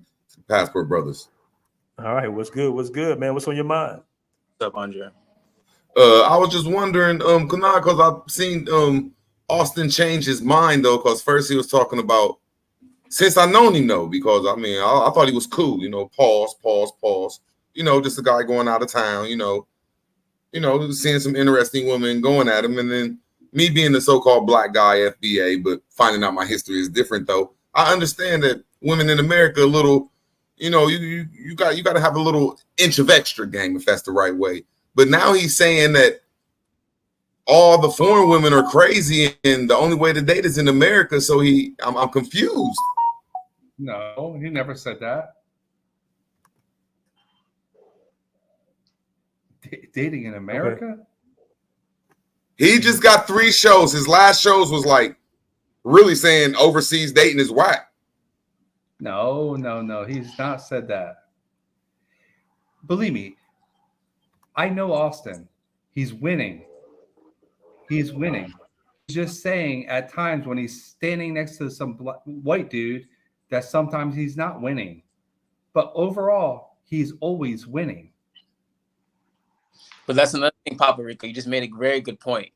Passport brothers. All right. What's good, man? What's on your mind? What's up, Andre? I was just wondering, because I've seen Austin change his mind though, because first he was talking about, since I known him though, because I mean I thought he was cool, pause, just a guy going out of town, seeing some interesting women going at him, and then me being the so-called black guy FBA, but finding out my history is different though. I understand that women in America a little, you got to have a little inch of extra game if that's the right way. But now he's saying that all the foreign women are crazy and the only way to date is in America. So I'm confused. No, he never said that. Dating in America? Okay. He just got 3 shows. His last shows was like really saying overseas dating is whack. No. He's not said that. Believe me, I know Austin. He's winning. He's winning. He's just saying at times when he's standing next to some white dude that sometimes he's not winning. But overall, he's always winning. But that's another thing, Papa Rico. You just made a very good point.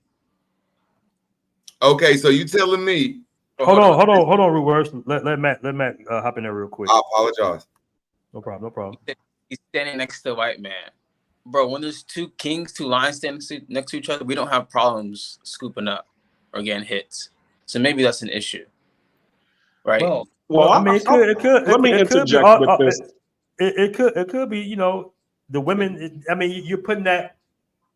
Okay, so you telling me? Hold on, reverse. Let Matt hop in there real quick. I apologize. No problem. He's standing next to a white man, bro. When there's 2 kings, 2 lions standing next to each other, we don't have problems scooping up or getting hits. So maybe that's an issue, right? Well, I mean, it could. Let me interject with this. It could be. The women. I mean, you're putting that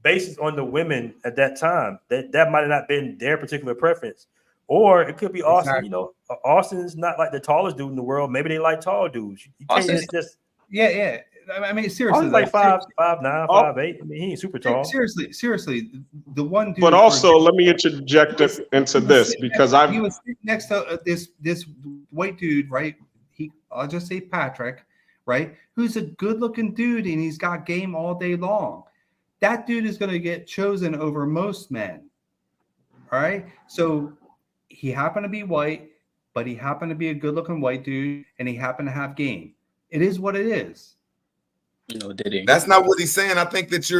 basis on the women at that time. That might have not been their particular preference, or it could be Austin. Exactly. Austin's not like the tallest dude in the world. Maybe they like tall dudes. You can't just. Yeah. I mean, seriously, Austin's like 5'9", 5'8". I mean, he ain't super tall. Seriously, the one dude. But also, let me interject into this because he was sitting next to this white dude, right? I'll just say Patrick, right? Who's a good-looking dude and he's got game all day long. That dude is going to get chosen over most men. All right. So he happened to be white, but he happened to be a good-looking white dude, and he happened to have game. It is what it is. Did he? That's not what he's saying. I think it's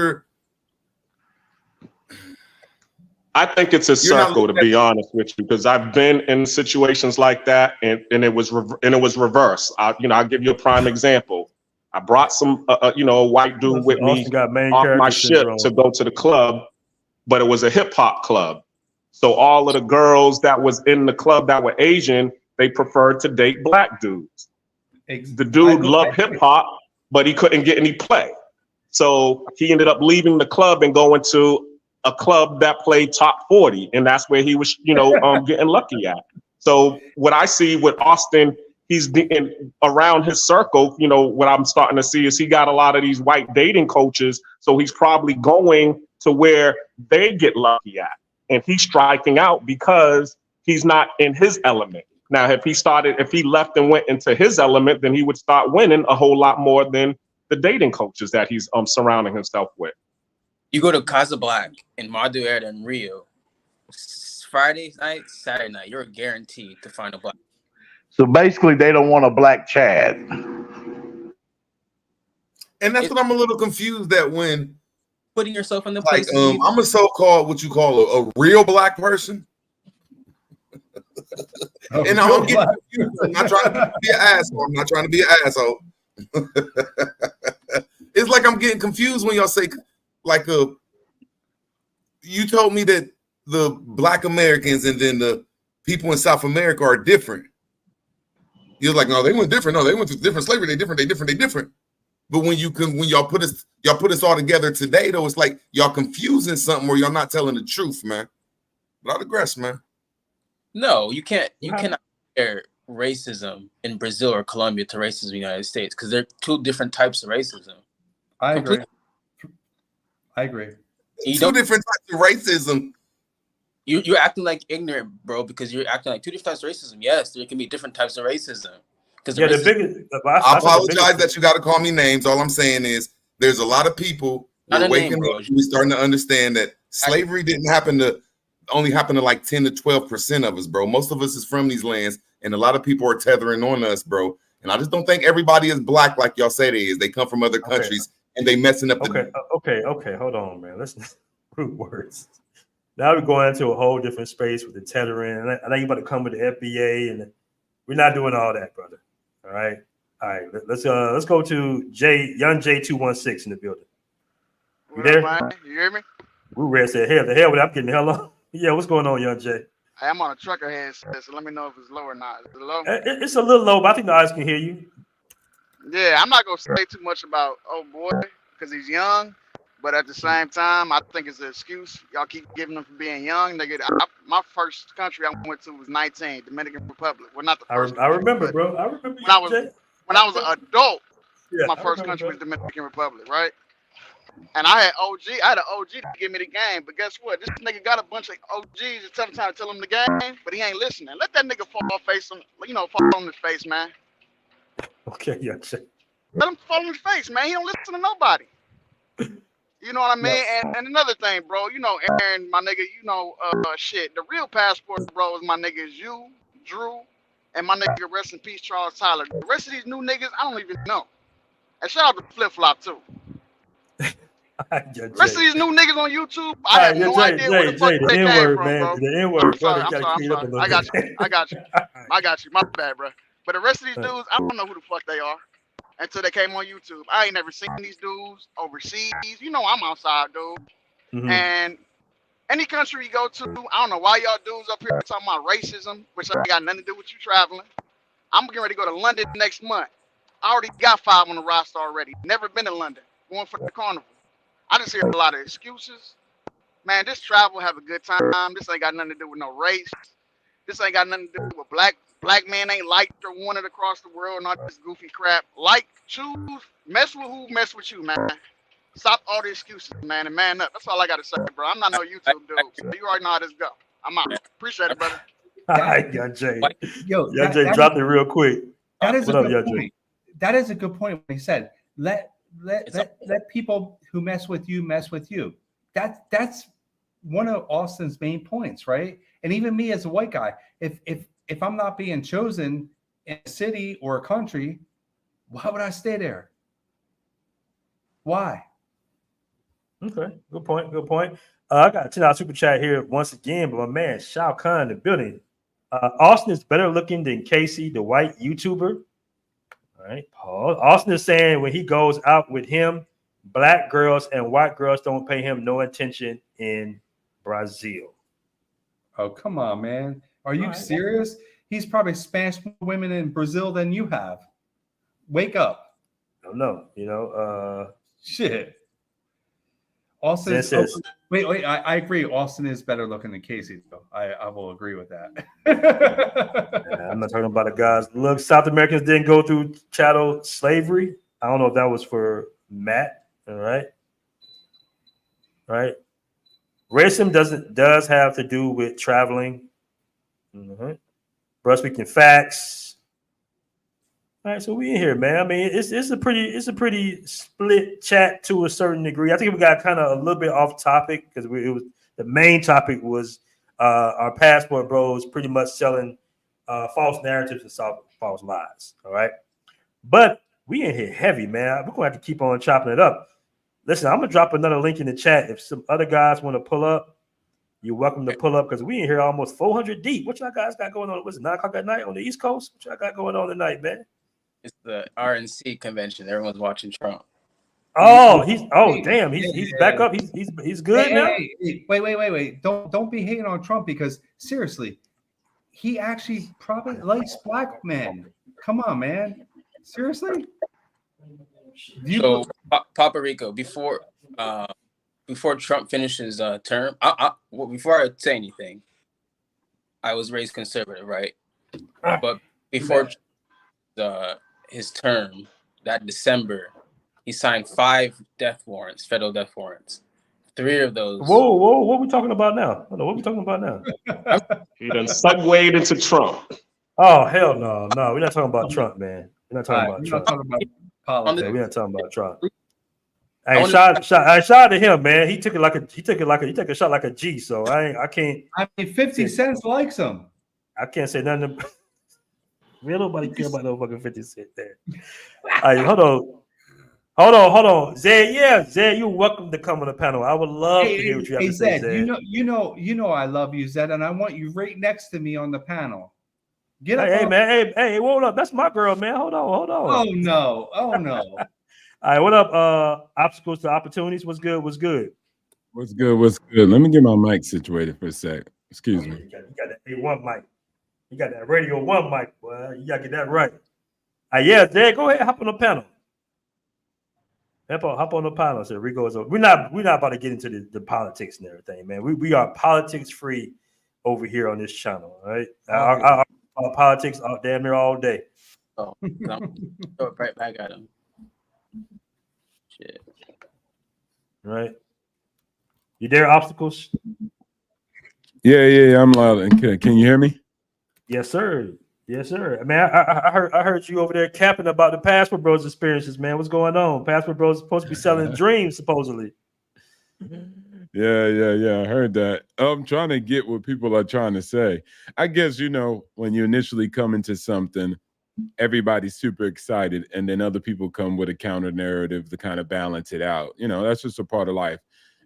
a circle, to be honest with you, because I've been in situations like that, and it was reverse. I'll give you a prime example. I brought some a white dude with me off my ship to go to the club, but it was a hip hop club. So all of the girls that was in the club that were Asian, they preferred to date black dudes. The dude loved hip hop, but he couldn't get any play. So he ended up leaving the club and going to a club that played top 40. And that's where he was, getting lucky at. So what I see with Austin, he's around his circle, what I'm starting to see is he got a lot of these white dating coaches. So he's probably going to where they get lucky at. And he's striking out because he's not in his element. Now, if he left and went into his element, then he would start winning a whole lot more than the dating coaches that he's surrounding himself with. You go to Casablanca in Madureira and Rio, Friday night, Saturday night, you're guaranteed to find a black. So basically, they don't want a black Chad. And that's what I'm a little confused at when putting yourself in the place. I'm a so-called what you call a real black person. And I'm getting confused. I'm not trying to be an asshole. It's like I'm getting confused when y'all say you told me that the black Americans and then the people in South America are different. You're like, no, they went different. No, they went through different slavery. They different. But when y'all put us all together today, though, it's like y'all confusing something or y'all not telling the truth, man. But I digress, man. No, you can't. You cannot compare racism in Brazil or Colombia to racism in the United States because they're 2 different types of racism. I agree. Two different types of racism. You're acting like ignorant, bro, because you're acting like 2 different types of racism. Yes, there can be different types of racism. I apologize that you got to call me names. All I'm saying is there's a lot of people who are waking up. We're starting to understand that slavery didn't only happen to like 10 to 12% of us, bro. Most of us is from these lands, and a lot of people are tethering on us, bro. And I just don't think everybody is black like y'all say they is. They come from other countries and they messing up. Okay. Hold on, man. Listen, rude words. Now we're going into a whole different space with the tethering. I know you about to come with the FBA, and we're not doing all that, brother. All right. All right, let's go to Young J216 in the building. You What there? up, man? You hear me? We red said, hell, the hell with it. I'm getting the hell on. Yeah, what's going on, Young J? Hey, I'm on a trucker headset, so let me know if it's low or not. Is it low? It's a little low, but I think the eyes can hear you. Yeah, I'm not gonna say too much about old boy because he's young, but at the same time, I think it's an excuse. Y'all keep giving him for being young. Nigga, my first country I went to was 19, Dominican Republic. Well, not the first. I remember, bro. I remember when I was an adult. Yeah, my first country was Dominican Republic, right? And I had an OG to give me the game, but guess what? This nigga got a bunch of OGs that's trying to tell him the game, but he ain't listening. Let that nigga fall on his face, man. Okay, yeah. Let him fall on his face, man. He don't listen to nobody. You know what I mean? Yeah. And another thing, bro, you know, Aaron, my nigga, you know, shit. The real passport, bro, is my niggas, you, Drew, and my nigga, rest in peace, Charles Tyler. The rest of these new niggas, I don't even know. And shout out to Flip Flop too. The rest of these new niggas on YouTube, I have no idea where the fuck they came from, bro. The N-word, I'm sorry. I got you. My bad, bro. But the rest of these dudes, I don't know who the fuck they are until they came on YouTube. I ain't never seen these dudes overseas. You know I'm outside, dude. Mm-hmm. And any country you go to, I don't know why y'all dudes up here talking about racism, which ain't got nothing to do with you traveling. I'm getting ready to go to London next month. I already got 5 on the roster already. Never been to London. Going for the carnival. I just hear a lot of excuses. Man, this travel, have a good time. This ain't got nothing to do with no race. This ain't got nothing to do with black man ain't liked or wanted across the world, not this goofy crap. Like, choose, mess with who, mess with you, man. Stop all the excuses, man, and man up. That's all I got to say, bro. I'm not no YouTube dude, so you already know how this go. I'm out. Appreciate it, brother. All right, Young Jay. Yo, Young Jay dropped it real quick. That is a good point. That is a good point when he said, let people who mess with you. That's one of Austin's main points, right? And even me as a white guy, if I'm not being chosen in a city or a country, why would I stay there? Why? Okay, good point. I got a $10 super chat here once again, but my man Shao Kahn in the building. Austin is better looking than Casey, the white YouTuber. All right, Paul. Austin is saying when he goes out with him, black girls and white girls don't pay him no attention in Brazil. Oh, come on, man. Are you serious? He's probably smashed more women in Brazil than you have. Wake up. I don't know. You know, shit. Austin says, wait. I agree. Austin is better looking than Casey, though. I will agree with that. Yeah, I'm not talking about the guys. Look, South Americans didn't go through chattel slavery. I don't know if that was for Matt. All right. Racism does have to do with traveling. Mm-hmm. Bro, speaking facts. All right, so we in here, man. I mean, it's a pretty split chat to a certain degree. I think we got kind of a little bit off topic because the main topic was our passport bros pretty much selling false narratives and false lies. All right, but we in here heavy, man. We're gonna have to keep on chopping it up. Listen, I'm gonna drop another link in the chat. If some other guys want to pull up, you're welcome to pull up because we in here almost 400 deep. What y'all guys got going on? Was it 9 o'clock at night on the East Coast? What y'all got going on tonight, man? It's the RNC convention. Everyone's watching Trump. Oh, he's back up. He's good now. Hey, wait. Don't be hating on Trump because seriously, he actually probably likes black men. Come on, man. Seriously? So Papa Rico, before Trump finishes term, before I say anything, I was raised conservative, right? But before his term, that December, he signed 5 death warrants, federal death warrants. 3 of those. Whoa! What are we talking about now? What are we talking about now? He done segued into Trump. Oh hell no! We're not talking about Trump, man. We're not talking about Trump. Not talking about politics. We're not talking about Trump. Hey, shout out to him, man. He took a shot like a G. So I can't. I mean, 50 Cent likes him. I can't say nothing. Real nobody care about no fucking 50 Cent there. All right, hold on, Zed. Zed, you're welcome to come on the panel. I would love to hear what you have to say, Zed. You know, I love you, Zed, and I want you right next to me on the panel. Get up. Hey, man. Hey, hold up. That's my girl, man. Hold on. Oh no. All right, what up? Obstacles to opportunities. What's good? What's good? Let me get my mic situated for a sec. Excuse me. You got that A1 mic. You got that Radio 1 mic, boy. You got to get that right. Yeah, Zed, go ahead. Hop on the panel. Hop on the panel. So Rico is over. We're not about to get into the politics and everything, man. We are politics free over here on this channel, right? Our politics are damn near all day. Oh, throw it right back at him. Shit. Right. You there, obstacles? Yeah. I'm loud and clear. Can you hear me? Yes, sir. I mean, I heard you over there capping about the Passport Bros experiences, man. What's going on? Passport Bros supposed to be selling dreams, supposedly. Yeah. I heard that. I'm trying to get what people are trying to say. I guess, when you initially come into something, everybody's super excited, and then other people come with a counter narrative to kind of balance it out. That's just a part of life.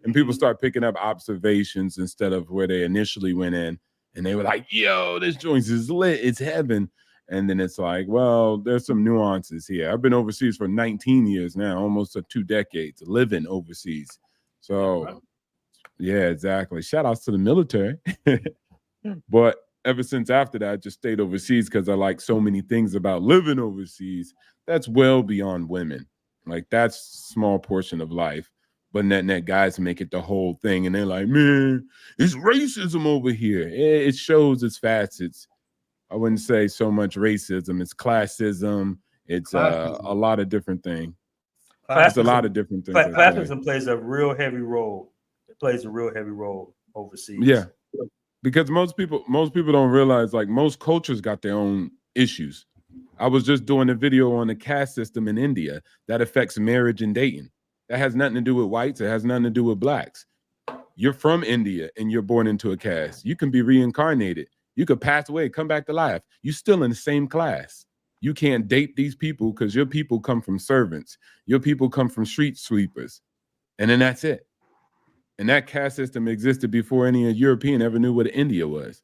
And people start picking up observations instead of where they initially went in. And they were like, yo, this joint is lit. It's heaven. And then it's like, well, there's some nuances here. I've been overseas for 19 years now, almost 2 decades, living overseas. So, yeah, exactly. Shout outs to the military. But ever since after that, I just stayed overseas because I like so many things about living overseas. That's well beyond women. Like, that's a small portion of life. But net guys make it the whole thing, and they're like, man, it's racism over here. It shows its facets. I wouldn't say so much racism. It's classism. It's a lot of different things. It's a lot of different things. Classism plays a real heavy role. It plays a real heavy role overseas. Yeah, because most people don't realize, like, most cultures got their own issues. I was just doing a video on the caste system in India that affects marriage and dating. That has nothing to do with whites. It has nothing to do with blacks. You're from India and you're born into a caste. You can be reincarnated. You could pass away, come back to life. You're still in the same class. You can't date these people because your people come from servants. Your people come from street sweepers. And then that's it. And that caste system existed before any European ever knew what India was.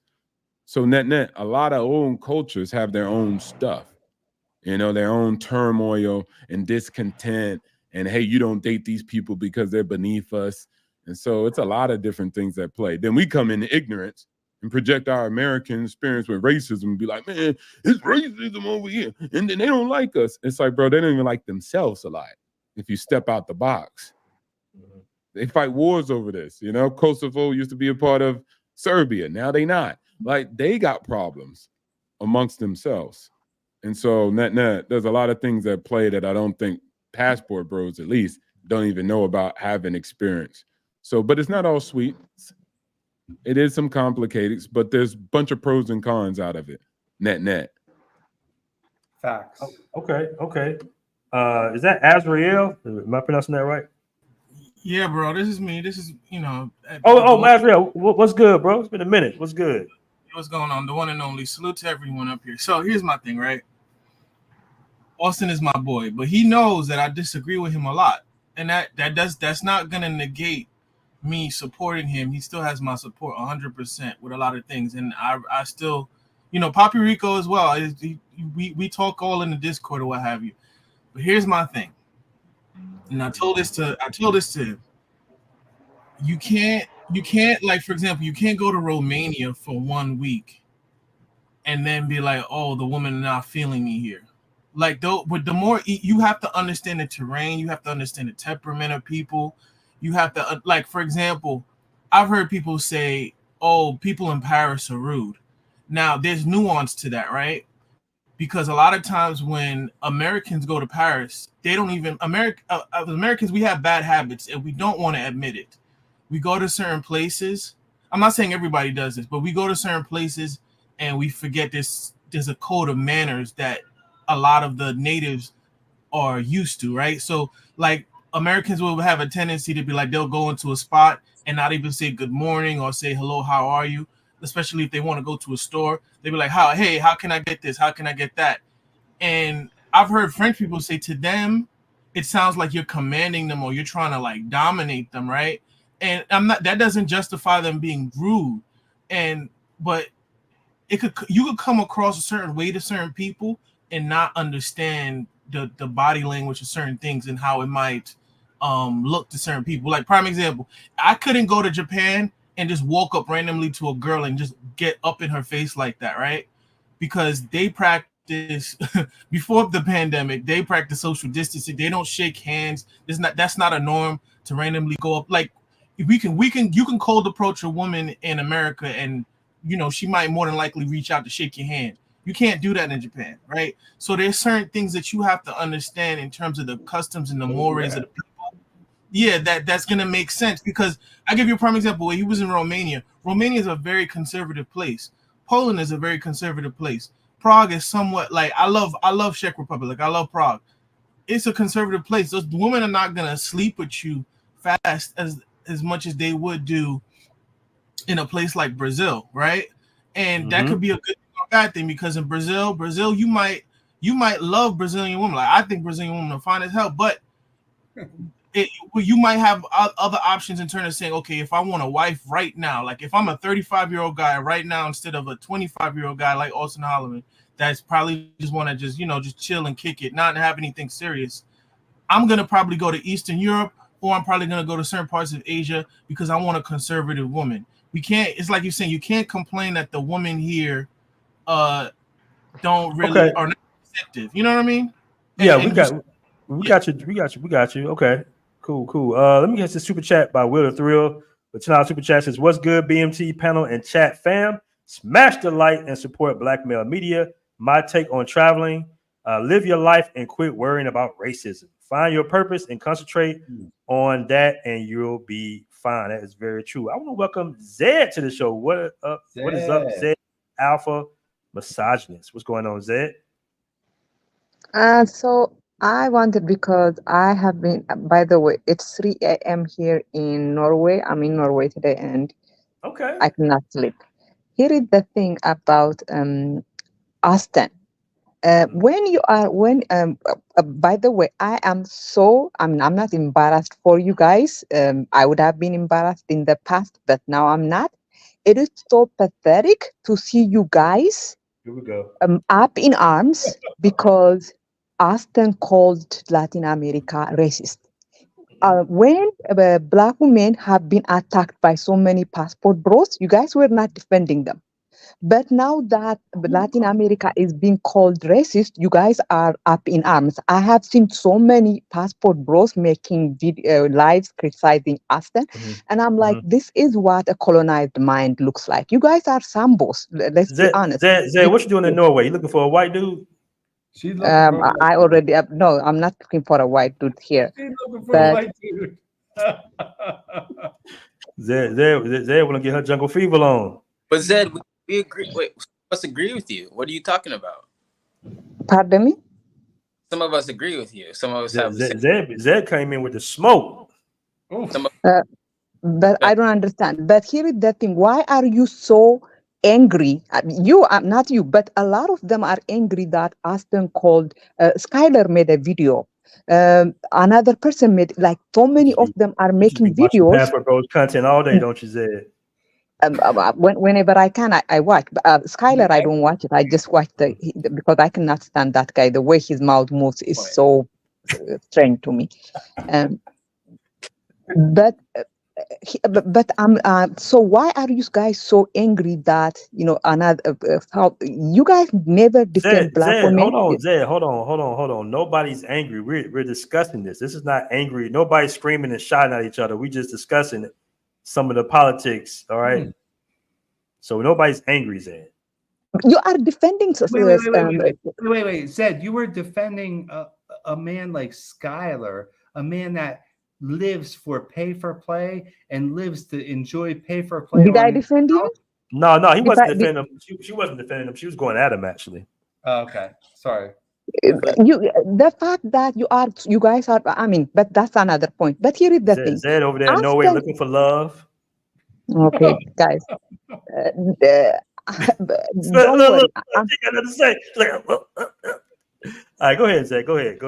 So net, a lot of old cultures have their own stuff, their own turmoil and discontent. And hey, you don't date these people because they're beneath us. And so it's a lot of different things at play. Then we come into ignorance and project our American experience with racism and be like, man, it's racism over here. And then they don't like us. It's like, bro, they don't even like themselves a lot. If you step out the box, they fight wars over this. Kosovo used to be a part of Serbia. Now they not. Like, they got problems amongst themselves. And so net, there's a lot of things at play that I don't think Passport Bros, at least, don't even know about having experience. So, but it's not all sweet. It is some complicated, but there's a bunch of pros and cons out of it. Net. Facts. Okay. Is that Azrael? Am I pronouncing that right? Yeah, bro. This is me. This is, Azrael. What's good, bro? It's been a minute. What's good? What's going on? The one and only. Salute to everyone up here. So here's my thing, right? Austin is my boy, but he knows that I disagree with him a lot, and that's not gonna negate me supporting him. He still has my support 100% with a lot of things, and I still, Papi Rico as well. We talk all in the Discord or what have you. But here's my thing, and I told this to him. You can't, like, for example, you can't go to Romania for 1 week and then be like, oh, the woman not feeling me here. Like, but the more you have to understand the terrain, you have to understand the temperament of people. You have to, like, for example, I've heard people say, oh, people in Paris are rude. Now, there's nuance to that, right? Because a lot of times when Americans go to Paris, they don't even, Americans, we have bad habits and we don't want to admit it. We go to certain places. I'm not saying everybody does this, but we go to certain places and we forget there's a code of manners that a lot of the natives are used to, right? So, like, Americans will have a tendency to be like, they'll go into a spot and not even say good morning or say hello, how are you? Especially if they want to go to a store, they'll be like, hey, how can I get this? How can I get that? And I've heard French people say to them, it sounds like you're commanding them or you're trying to, like, dominate them, right? And that doesn't justify them being rude. But you could come across a certain way to certain people and not understand the body language of certain things and how it might look to certain people. Like prime example, I couldn't go to Japan and just walk up randomly to a girl and just get up in her face like that, right? Because they practice before the pandemic, they practice social distancing. They don't shake hands. That's not a norm to randomly go up. Like you can cold approach a woman in America and she might more than likely reach out to shake your hand. You can't do that in Japan, right? So there's certain things that you have to understand in terms of the customs and the mores of the people. Yeah, that's gonna make sense because I give you a prime example. When he was in Romania, Romania is a very conservative place. Poland is a very conservative place. Prague is somewhat like I love Czech Republic. Like I love Prague. It's a conservative place. Those women are not gonna sleep with you fast as much as they would do in a place like Brazil, right? And that could be a good or bad thing because in Brazil, you might love Brazilian women. Like I think Brazilian women are fine as hell, but you might have other options in terms of saying, okay, if I want a wife right now, like if I'm a 35-year-old guy right now instead of a 25-year-old guy like Austin Hollerman, that's probably just want to just chill and kick it, not have anything serious. I'm gonna probably go to Eastern Europe, or I'm probably gonna go to certain parts of Asia because I want a conservative woman. We can't. It's like you're saying. You can't complain that the women here, don't really are not receptive. You know what I mean? Yeah, we got you. Okay, cool. Let me get this super chat by Will the Thrill. The $10 super chat says, "What's good, BMT panel and chat fam? Smash the like and support Black male media. My take on traveling: live your life and quit worrying about racism. Find your purpose and concentrate on that, and you'll be fine." That is very true. I want to welcome Zed to the show. What up? Zed. What is up, Zed? Alpha misogynist. What's going on, Zed? So I wanted because I have been. By the way, it's 3 a.m. here in Norway. I'm in Norway today, and I cannot sleep. Here is the thing about Austin. By the way, I'm not embarrassed for you guys. I would have been embarrassed in the past, but now I'm not. It is so pathetic to see you guys Here we go. Up in arms because Austin called Latin America racist. When Black women have been attacked by so many passport bros, you guys were not defending them. But now that Latin America is being called racist, you guys are up in arms. I have seen so many passport bros making lives criticizing Austin. And I'm like, this is what a colonized mind looks like. You guys are sambos. Let's be honest. Zed, what you doing in Norway? You looking for a white dude? I already no, I'm not looking for a white dude here. She's looking for a white dude. Zed want to get her jungle fever on. But Zed, we agree. Wait, some of us agree with you. What are you talking about? Pardon me? Some of us agree with you. Some of us have. Zed came in with the smoke. But I don't understand. But here is the thing. Why are you so angry? Not you, but a lot of them are angry that Austin called, Skylar made a video. Another person made, like so many of them are making videos. Passport Bros content all day, don't you, Zed? Whenever I can, I watch. Skylar, I don't watch it. I just watch because I cannot stand that guy. The way his mouth moves is so strange to me. But I'm so why are you guys so angry that how you guys never defend Black women? Hold on. Nobody's angry. We're discussing this. This is not angry. Nobody's screaming and shouting at each other. We just discussing it. Some of the politics, all right. So nobody's angry, Zed. You are defending. Wait, Zed. You were defending a man like Skylar, a man that lives for pay for play and lives to enjoy pay for play. Did I defend you? No, he wasn't defending him. She wasn't defending him. She was going at him actually. Okay, sorry. The fact that you guys are, but that's another point. But here is the thing. Zed over there in Norway looking for love. Okay, guys. Don't worry. All right, go ahead, Zed. Go ahead.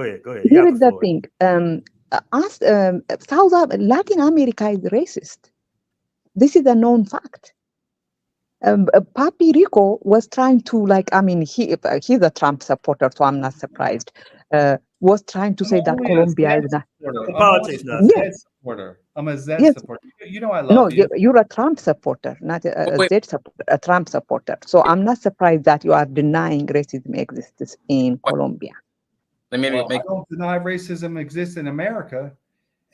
Here is the thing. Latin America is racist. This is a known fact. Papi Rico was trying to he's a Trump supporter, so I'm not surprised. Was trying to say that only a Colombia Zed is not. supporter. I'm only Politics a nuts. Yes, Zed supporter. I'm a Zed yes. supporter. You know I No, love you. you're a Trump supporter, not But a wait, Z supporter, a Trump supporter. So I'm not surprised that you are denying racism exists in wait, Colombia. let me Well, make. I don't deny racism exists in America,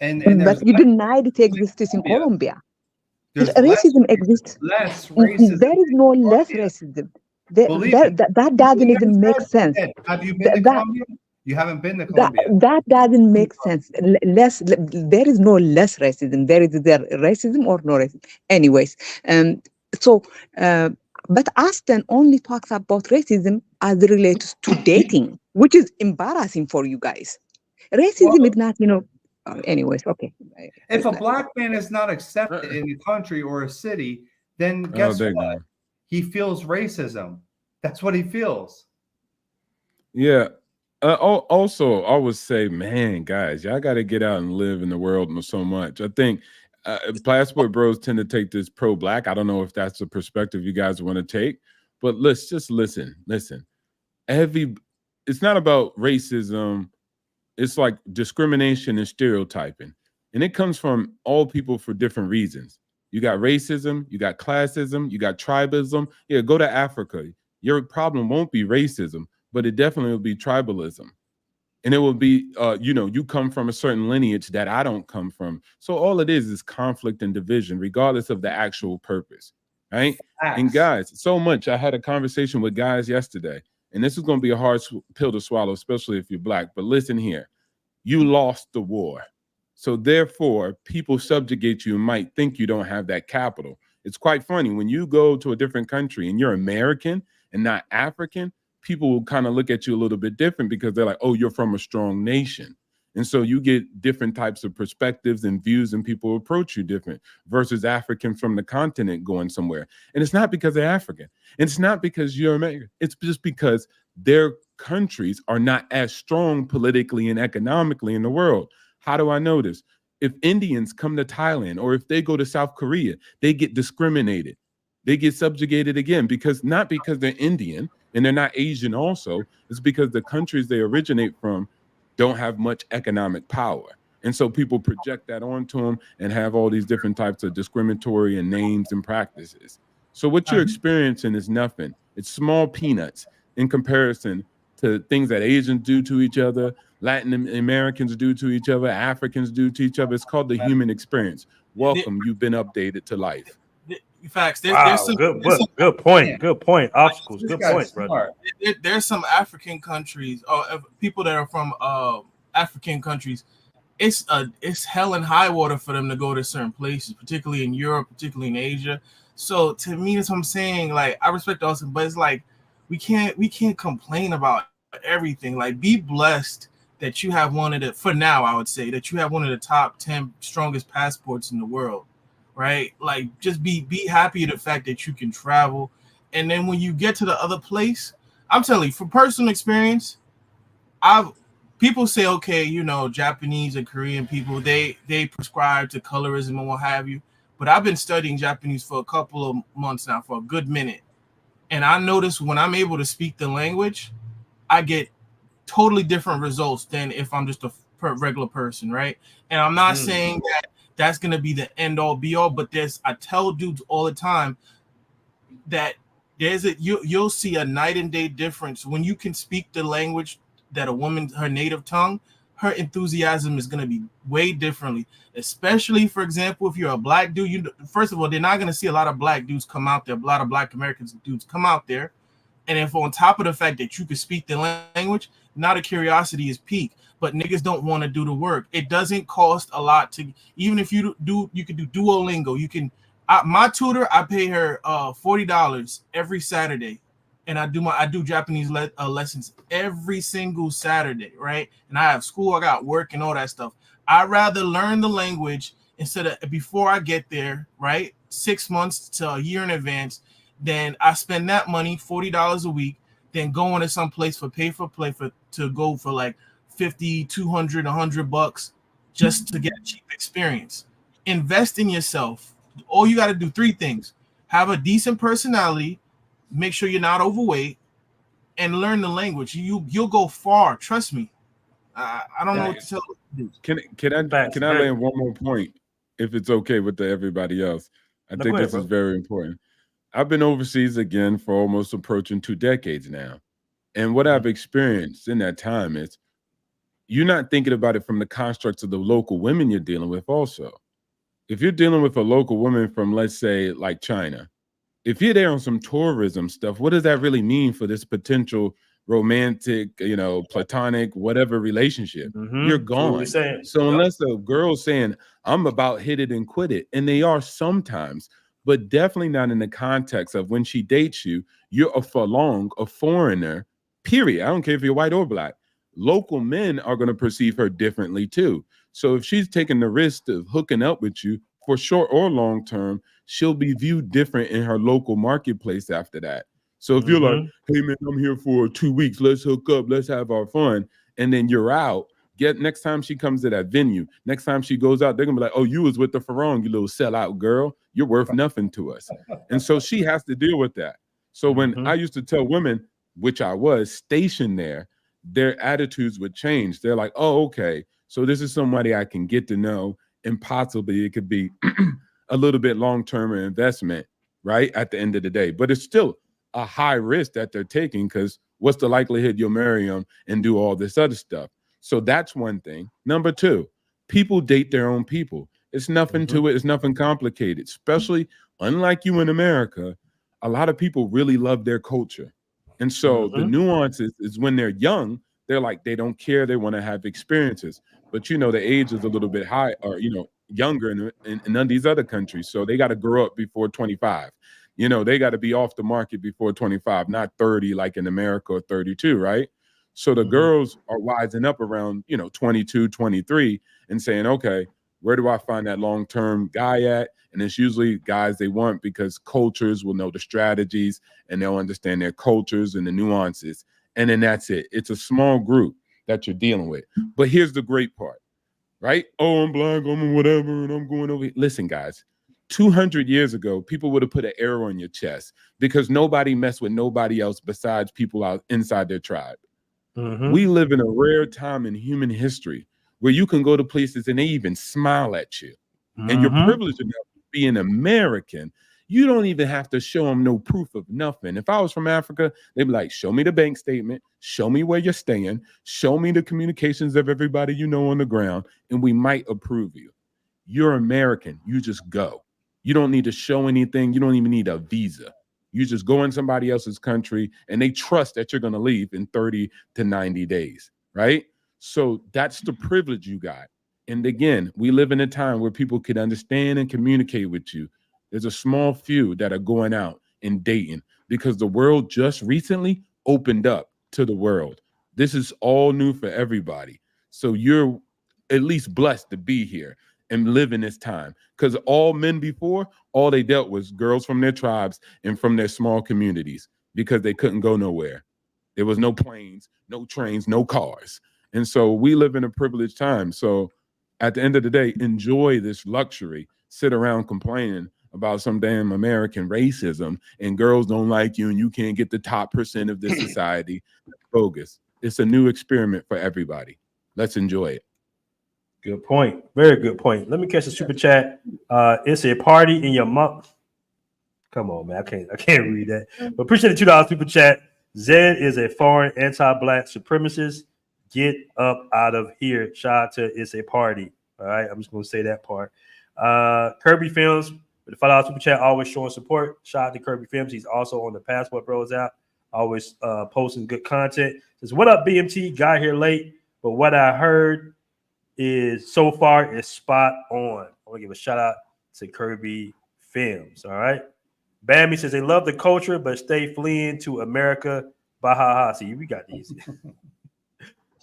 and there's But you less denied it in exists in Colombia. Colombia. There's less Racism exists. racism There is in no less Colombia. racism. Believe me. That doesn't You even make guys sense. said, have you been to That Colombia? You haven't been to that Colombia. that doesn't make sense. There is no less racism. There is there racism or no racism. Anyways, so but Austin only talks about racism as it relates to dating, which is embarrassing for you guys. Racism Well, is not, anyways, okay. if a black man is not accepted in a country or a city, then guess there you what? go. He feels racism. That's what he feels. Yeah. Also, I would say, man, guys, y'all got to get out and live in the world so much. I think passport bros tend to take this pro-black. I don't know if that's the perspective you guys want to take, but let's just listen. It's not about racism. It's like discrimination and stereotyping, and it comes from all people for different reasons. You got racism, you got classism, you got tribalism. Yeah, go to Africa. Your problem won't be racism, but it definitely will be tribalism. And it will be, you come from a certain lineage that I don't come from. So all it is conflict and division, regardless of the actual purpose, right? And guys, so much. I had a conversation with guys yesterday, and this is going to be a hard pill to swallow, especially if you're black. But listen here, you lost the war. So therefore, people subjugate you and might think you don't have that capital. It's quite funny. When you go to a different country and you're American and not African, people will kind of look at you a little bit different because they're like, oh, you're from a strong nation. And so you get different types of perspectives and views, and people approach you different versus African from the continent going somewhere. And it's not because they're African. And it's not because you're American. It's just because their countries are not as strong politically and economically in the world. How do I know this? If Indians come to Thailand or if they go to South Korea, they get discriminated. They get subjugated again not because they're Indian and they're not Asian also. It's because the countries they originate from don't have much economic power. And so people project that onto them and have all these different types of discriminatory and names and practices. So what you're experiencing is nothing. It's small peanuts in comparison to things that Asians do to each other, Latin Americans do to each other, Africans do to each other. It's called the human experience. Welcome, you've been updated to life. Facts. Wow, good point. Good point. Obstacles. Good point, brother. There's some African countries or people that are from African countries. It's hell and high water for them to go to certain places, particularly in Europe, particularly in Asia. So to me, that's what I'm saying. Like, I respect Austin, but it's like we can't complain about everything. Like, be blessed that you have one of the, for now, I would say that you have one of the top 10 strongest passports in the world. Right? Like, just be happy of the fact that you can travel. And then when you get to the other place, I'm telling you, from personal experience, people say, okay, Japanese and Korean people, they prescribe to colorism and what have you. But I've been studying Japanese for a couple of months now, for a good minute. And I notice when I'm able to speak the language, I get totally different results than if I'm just a regular person, right? And I'm not saying that that's going to be the end all be all, but I tell dudes all the time that you'll see a night and day difference when you can speak the language that a woman, her native tongue, her enthusiasm is going to be way differently. Especially, for example, if you're a black dude, first of all, they're not going to see a lot of black dudes come out there, a lot of black Americans dudes come out there. And if on top of the fact that you can speak the language, now the curiosity is peaked. But niggas don't want to do the work. It doesn't cost a lot to, even if you can do Duolingo. You can, my tutor, I pay her $40 every Saturday, and I do Japanese lessons every single Saturday, right? And I have school, I got work, and all that stuff. I'd rather learn the language instead of before I get there, right? 6 months to a year in advance. Then I spend that money, $40 a week, then going to some place to go for like $50, $200, $100 just to get a cheap experience. Invest in yourself. All you got to do 3 things: have a decent personality, make sure you're not overweight, and learn the language. You'll go far. Trust me. I don't know what to tell you. Can I land one more point, if it's okay with everybody else? I think this is very important. I've been overseas again for almost approaching 2 decades now. And what I've experienced in that time is you're not thinking about it from the constructs of the local women you're dealing with also. If you're dealing with a local woman from, let's say, like China, if you're there on some tourism stuff, what does that really mean for this potential romantic, platonic, whatever relationship? You're gone. So unless a girl's saying, I'm about hit it and quit it, and they are sometimes, but definitely not in the context of when she dates you, you're a furlong, a foreigner, period. I don't care if you're white or black. Local men are going to perceive her differently too. So if she's taking the risk of hooking up with you for short or long term, she'll be viewed different in her local marketplace after that. So if you're like, hey man, I'm here for 2 weeks, let's hook up, let's have our fun, and then you're out, next time she comes to that venue, next time she goes out, they're gonna be like, oh, you was with the Farong, you little sellout girl, you're worth nothing to us. And so she has to deal with that. So when I used to tell women, which I was stationed there, their attitudes would change. They're like, oh, okay, so this is somebody I can get to know, and possibly it could be a little bit long-term investment, right, at the end of the day. But it's still a high risk that they're taking, because what's the likelihood you'll marry them and do all this other stuff? So that's one thing. Number two, people date their own people. It's nothing to it. It's nothing complicated, especially unlike you in America. A lot of people really love their culture. And so the nuances is when they're young, they're like, they don't care. They want to have experiences. But, the age is a little bit high, or, younger in none of these other countries. So they got to grow up before 25. They got to be off the market before 25, not 30 like in America, or 32, right? So the girls are wising up around, 22, 23 and saying, okay, where do I find that long-term guy at? And it's usually guys they want because cultures will know the strategies and they'll understand their cultures and the nuances. And then that's it. It's a small group that you're dealing with. But here's the great part, right? Oh, I'm black, I'm whatever, and I'm going over here. Listen, guys, 200 years ago, people would have put an arrow on your chest because nobody messed with nobody else besides people out inside their tribe. We live in a rare time in human history where you can go to places and they even smile at you. And you're privileged enough to be an American. You don't even have to show them no proof of nothing. If I was from Africa, they'd be like, show me the bank statement, show me where you're staying, show me the communications of everybody you know on the ground, and we might approve you. You're American. You just go. You don't need to show anything. You don't even need a visa. You just go in somebody else's country and they trust that you're going to leave in 30 to 90 days, right? So that's the privilege you got. And again, we live in a time where people can understand and communicate with you. There's a small few that are going out and dating because the world just recently opened up to the world. This is all new for everybody. So you're at least blessed to be here and live in this time, because all men before, all they dealt was girls from their tribes and from their small communities because they couldn't go nowhere. There was no planes, no trains, no cars. And so we live in a privileged time. So at the end of the day, enjoy this luxury. Sit around complaining about some damn American racism and girls don't like you and you can't get the top % of this society. Bogus. It's a new experiment for everybody. Let's enjoy it. Good point. Very good point. Let me catch the super chat. It's a party in your month. Come on, man. I can't read that. But appreciate the $2 super chat. Zed is a foreign anti-black supremacist. Get up out of here. Shout out to It's a Party. All right. I'm just gonna say that part. Kirby Films with the $5 super chat, always showing support. Shout out to Kirby Films. He's also on the Passport Bros app, always posting good content. Says, what up, BMT? Got here late, but what I heard is so far is spot on. I want to give a shout out to Kirby Films. All right. Bambi says they love the culture, but stay fleeing to America. Bahaha. See, we got these.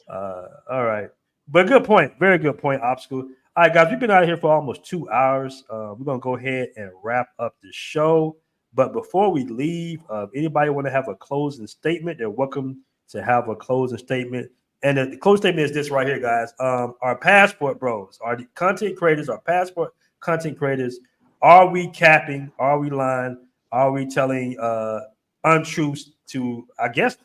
All right. But good point. Very good point, Obstacle. All right, guys, we've been out here for almost 2 hours. We're going to go ahead and wrap up the show. But before we leave, anybody want to have a closing statement, they're welcome to have a closing statement. And the closing statement is this right here, guys. Our Passport Bros, our content creators, our Passport content creators, are we capping? Are we lying Are we telling untruths to, I guess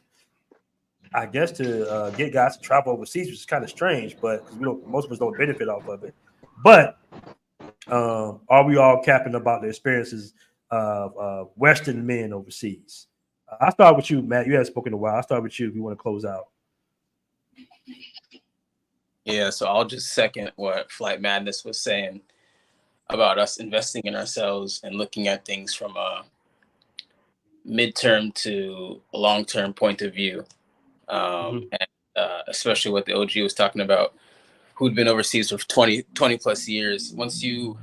to get guys to travel overseas, which is kind of strange, but because most of us don't benefit off of it. But are we all capping about the experiences of Western men overseas? I'll start with you, Matt. You haven't spoken in a while. I'll start with you if you want to close out. Yeah, so I'll just second what Flight Madness was saying about us investing in ourselves and looking at things from a midterm to long-term point of view. And especially what the OG was talking about, who'd been overseas for 20 plus years. Once you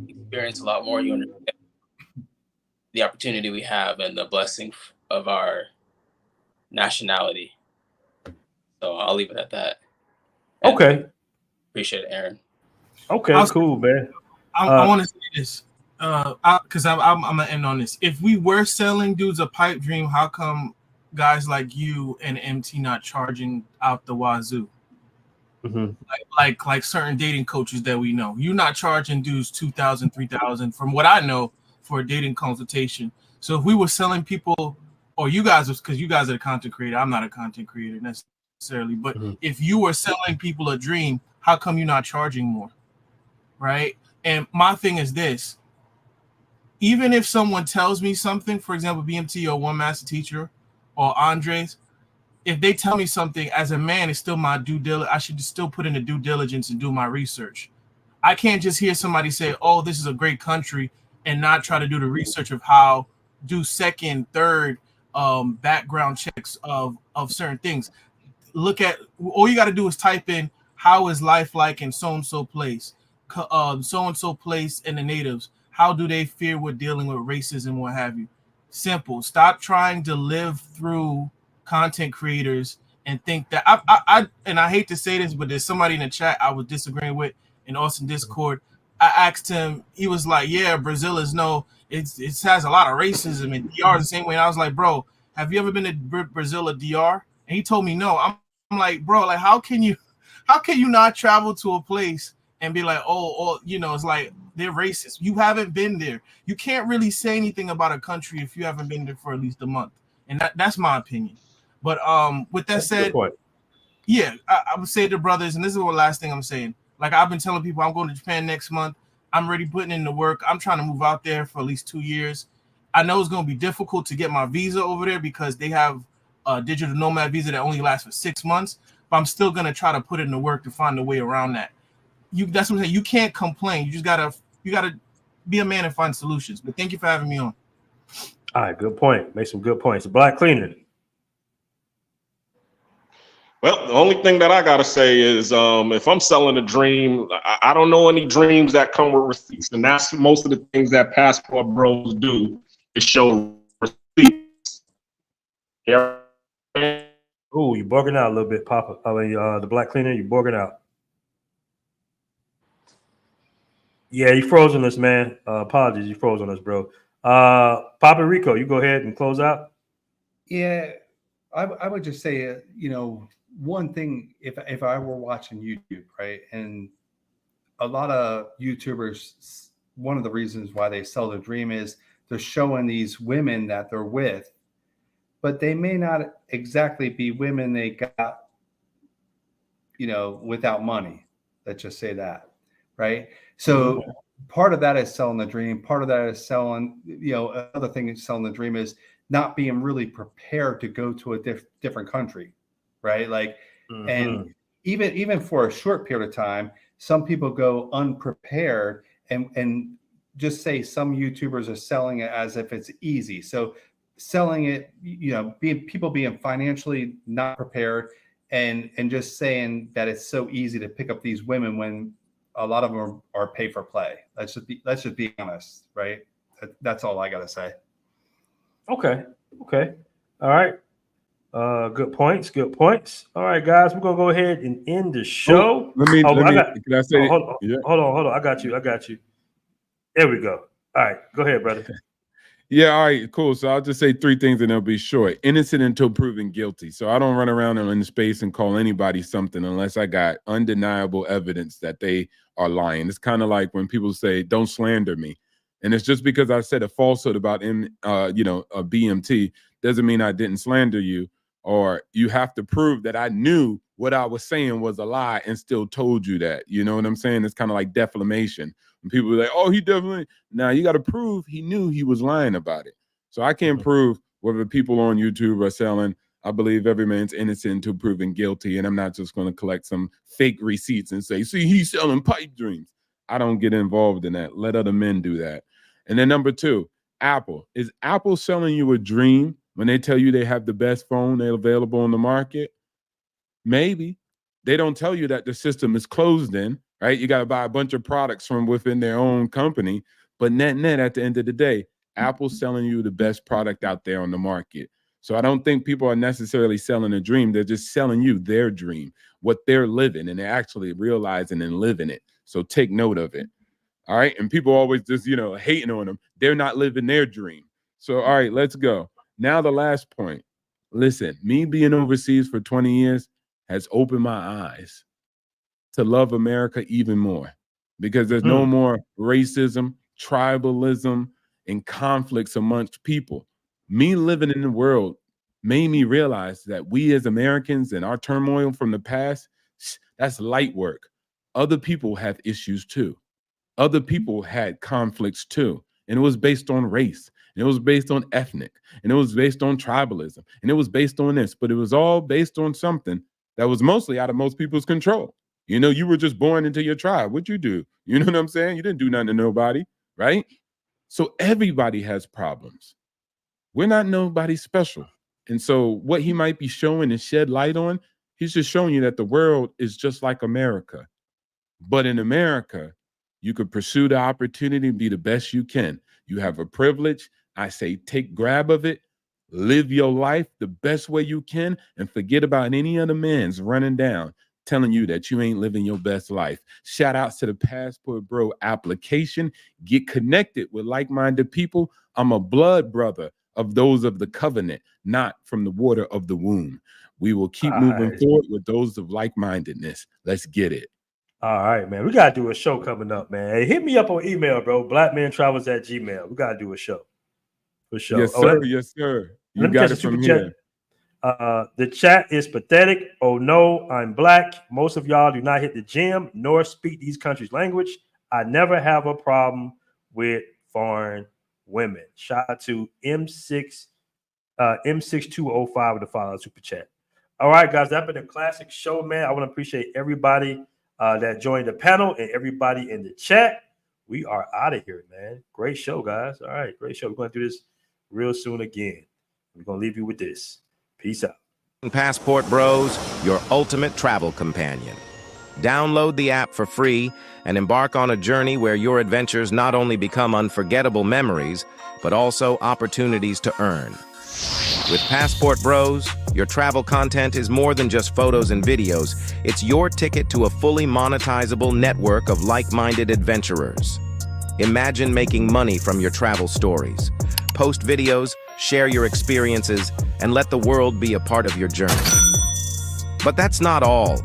experience a lot more, you understand the opportunity we have and the blessing of our nationality. So I'll leave it at that. And okay. Appreciate it, Aaron. Okay, cool, man. I want to say this because I'm going to end on this. If we were selling dudes a pipe dream, how come guys like you and MT not charging out the wazoo? Like certain dating coaches that we know. You're not charging dudes $2,000, $3,000 from what I know for a dating consultation. So if we were selling people, or you guys, because you guys are the content creator, I'm not a content creator necessarily, but if you were selling people a dream, how come you're not charging more? Right? And my thing is this. Even if someone tells me something, for example, BMT or One Master Teacher or Andres, if they tell me something as a man, it's still my due diligence. I should still put in the due diligence and do my research. I can't just hear somebody say, oh, this is a great country and not try to do the research of how do second, third background checks of certain things. Look at, all you got to do is type in, how is life like in so-and-so place? So-and-so place and the natives. How do they feel with dealing with racism, what have you? Simple. Stop trying to live through content creators and think that I hate to say this, but there's somebody in the chat I was disagreeing with in Austin Discord. I asked him, he was like, yeah, Brazil is it has a lot of racism, and DR is the same way. And I was like, bro, have you ever been to Brazil or DR? And he told me no. I'm like, bro, like how can you not travel to a place and be like, oh, it's like they're racist. You haven't been there. You can't really say anything about a country if you haven't been there for at least a month. And that's my opinion. But with that said, yeah, I would say to brothers, and this is the last thing I'm saying. Like I've been telling people, I'm going to Japan next month. I'm already putting in the work. I'm trying to move out there for at least 2 years. I know it's going to be difficult to get my visa over there because they have a digital nomad visa that only lasts for 6 months. But I'm still going to try to put in the work to find a way around that. That's what I'm saying. You can't complain. You just gotta be a man and find solutions. But thank you for having me on. All right, good point. Make some good points. Black Cleaner. Well, the only thing that I gotta say is, if I'm selling a dream, I don't know any dreams that come with receipts, and that's most of the things that passport bros do is show receipts. Yeah. Oh, you're bugging out a little bit, Papa. The Black Cleaner, you're bugging out. Yeah, you froze on us, man. Apologies, you froze on us, bro. Papa Rico, you go ahead and close out. Yeah, I would just say, one thing, if I were watching YouTube, right, and a lot of YouTubers, one of the reasons why they sell their dream is they're showing these women that they're with, but they may not exactly be women they got, without money. Let's just say that, right? So part of that is selling the dream. Part of that is selling, another thing is selling the dream is not being really prepared to go to a different country, right? Like, and even for a short period of time, some people go unprepared and just say some YouTubers are selling it as if it's easy. So selling it, people being financially not prepared and just saying that it's so easy to pick up these women when a lot of them are pay for play. Let's just be honest, right? That's all I gotta say. Okay. All right. Good points. All right, guys, we're gonna go ahead and end the show. Can I say? Hold on. I got you. There we go. All right, go ahead, brother. Yeah, all right, cool. So I'll just say 3 things and they'll be short. Innocent until proven guilty. So I don't run around in space and call anybody something unless I got undeniable evidence that they are lying. It's kind of like when people say, don't slander me. And it's just because I said a falsehood about a BMT doesn't mean I didn't slander you, or you have to prove that I knew what I was saying was a lie and still told you that. You know what I'm saying? It's kind of like defamation. When people are like, oh, he definitely, now you got to prove he knew he was lying about it. So I can't prove whether people on YouTube are selling. I believe every man's innocent until proven guilty. And I'm not just going to collect some fake receipts and say, see, he's selling pipe dreams. I don't get involved in that. Let other men do that. And then number 2, Apple. Is Apple selling you a dream when they tell you they have the best phone available on the market? Maybe. They don't tell you that the system is closed in, right? You got to buy a bunch of products from within their own company. But net, at the end of the day, Apple's selling you the best product out there on the market. So I don't think people are necessarily selling a dream. They're just selling you their dream, what they're living, and they're actually realizing and living it. So take note of it. All right. And people always just, hating on them. They're not living their dream. So, all right, let's go. Now, the last point. Listen, me being overseas for 20 years has opened my eyes to love America even more, because there's no more racism, tribalism, and conflicts amongst people. Me living in the world made me realize that we as Americans and our turmoil from the past, that's light work. Other people have issues too. Other people had conflicts too. And it was based on race. And it was based on ethnic. And it was based on tribalism. And it was based on this. But it was all based on something that was mostly out of most people's control. You were just born into your tribe. What'd you do? You know what I'm saying? You didn't do nothing to nobody, right? So everybody has problems. We're not nobody special. And so what he might be showing and shed light on, he's just showing you that the world is just like America. But in America, you could pursue the opportunity and be the best you can. You have a privilege. I say take grab of it, live your life the best way you can, and forget about any other man's running down telling you that you ain't living your best life. Shout outs to the Passport Bro application. Get connected with like-minded people. I'm a blood brother of those of the covenant, not from the water of the womb. We will keep moving forward with those of like-mindedness. Let's get it. All right, man. We got to do a show coming up, man. Hey, hit me up on email, bro. blackmantravels@gmail.com. We got to do a show. For sure. Yes, sir. Yes, sir. You got it from here. The chat is pathetic. Oh, no, I'm black. Most of y'all do not hit the gym nor speak these countries' language. I never have a problem with foreign women. Shout out to M6205 with the follow super chat. All right, guys, that's been a classic show, man. I want to appreciate everybody that joined the panel and everybody in the chat. We are out of here, man. Great show, guys. All right, great show. We're going to do this real soon again. We're going to leave you with this. Peace out. Passport Bros, your ultimate travel companion. Download the app for free and embark on a journey where your adventures not only become unforgettable memories, but also opportunities to earn. With Passport Bros, your travel content is more than just photos and videos. It's your ticket to a fully monetizable network of like-minded adventurers. Imagine making money from your travel stories. Post videos, share your experiences, and let the world be a part of your journey. But that's not all.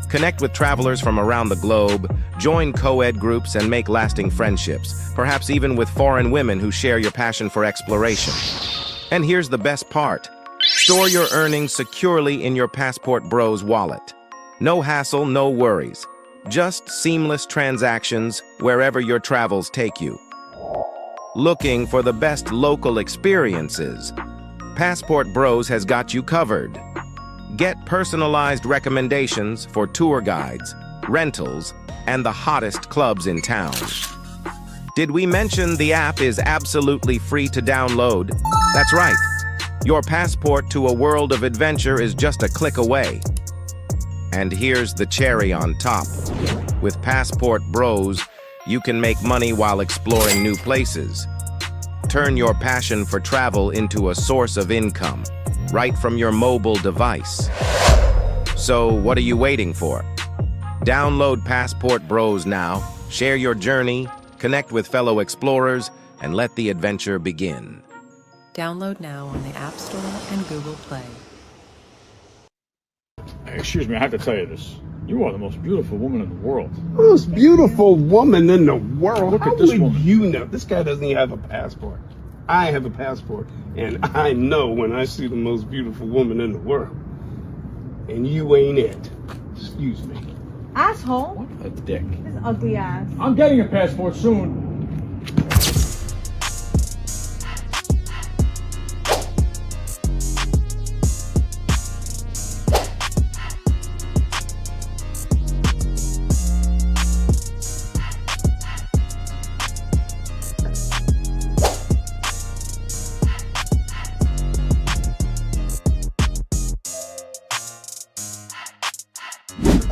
Connect with travelers from around the globe, join co-ed groups, and make lasting friendships, perhaps even with foreign women who share your passion for exploration. And here's the best part. Store your earnings securely in your Passport Bros wallet. No hassle, no worries. Just seamless transactions wherever your travels take you. Looking for the best local experiences? Passport Bros has got you covered. Get personalized recommendations for tour guides, rentals, and the hottest clubs in town. Did we mention the app is absolutely free to download? That's right. Your passport to a world of adventure is just a click away. And here's the cherry on top. With Passport Bros, you can make money while exploring new places. Turn your passion for travel into a source of income, right from your mobile device. So what are you waiting for? Download Passport Bros now, share your journey, connect with fellow explorers, and let the adventure begin. Download now on the App Store and Google Play. Excuse me, I have to tell you this. You are the most beautiful woman in the world. Most beautiful woman in the world. Look How at this would woman. you know? This guy doesn't even have a passport. I have a passport, and I know when I see the most beautiful woman in the world. And you ain't it. Excuse me. Asshole. What a dick. This ugly ass. I'm getting a passport soon.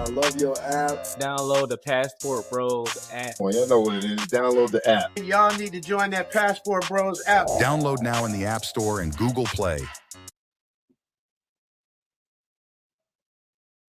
I love your app. Download the Passport Bros app. Well, y'all know what it is. Download the app. Y'all need to join that Passport Bros app. Download now in the App Store and Google Play.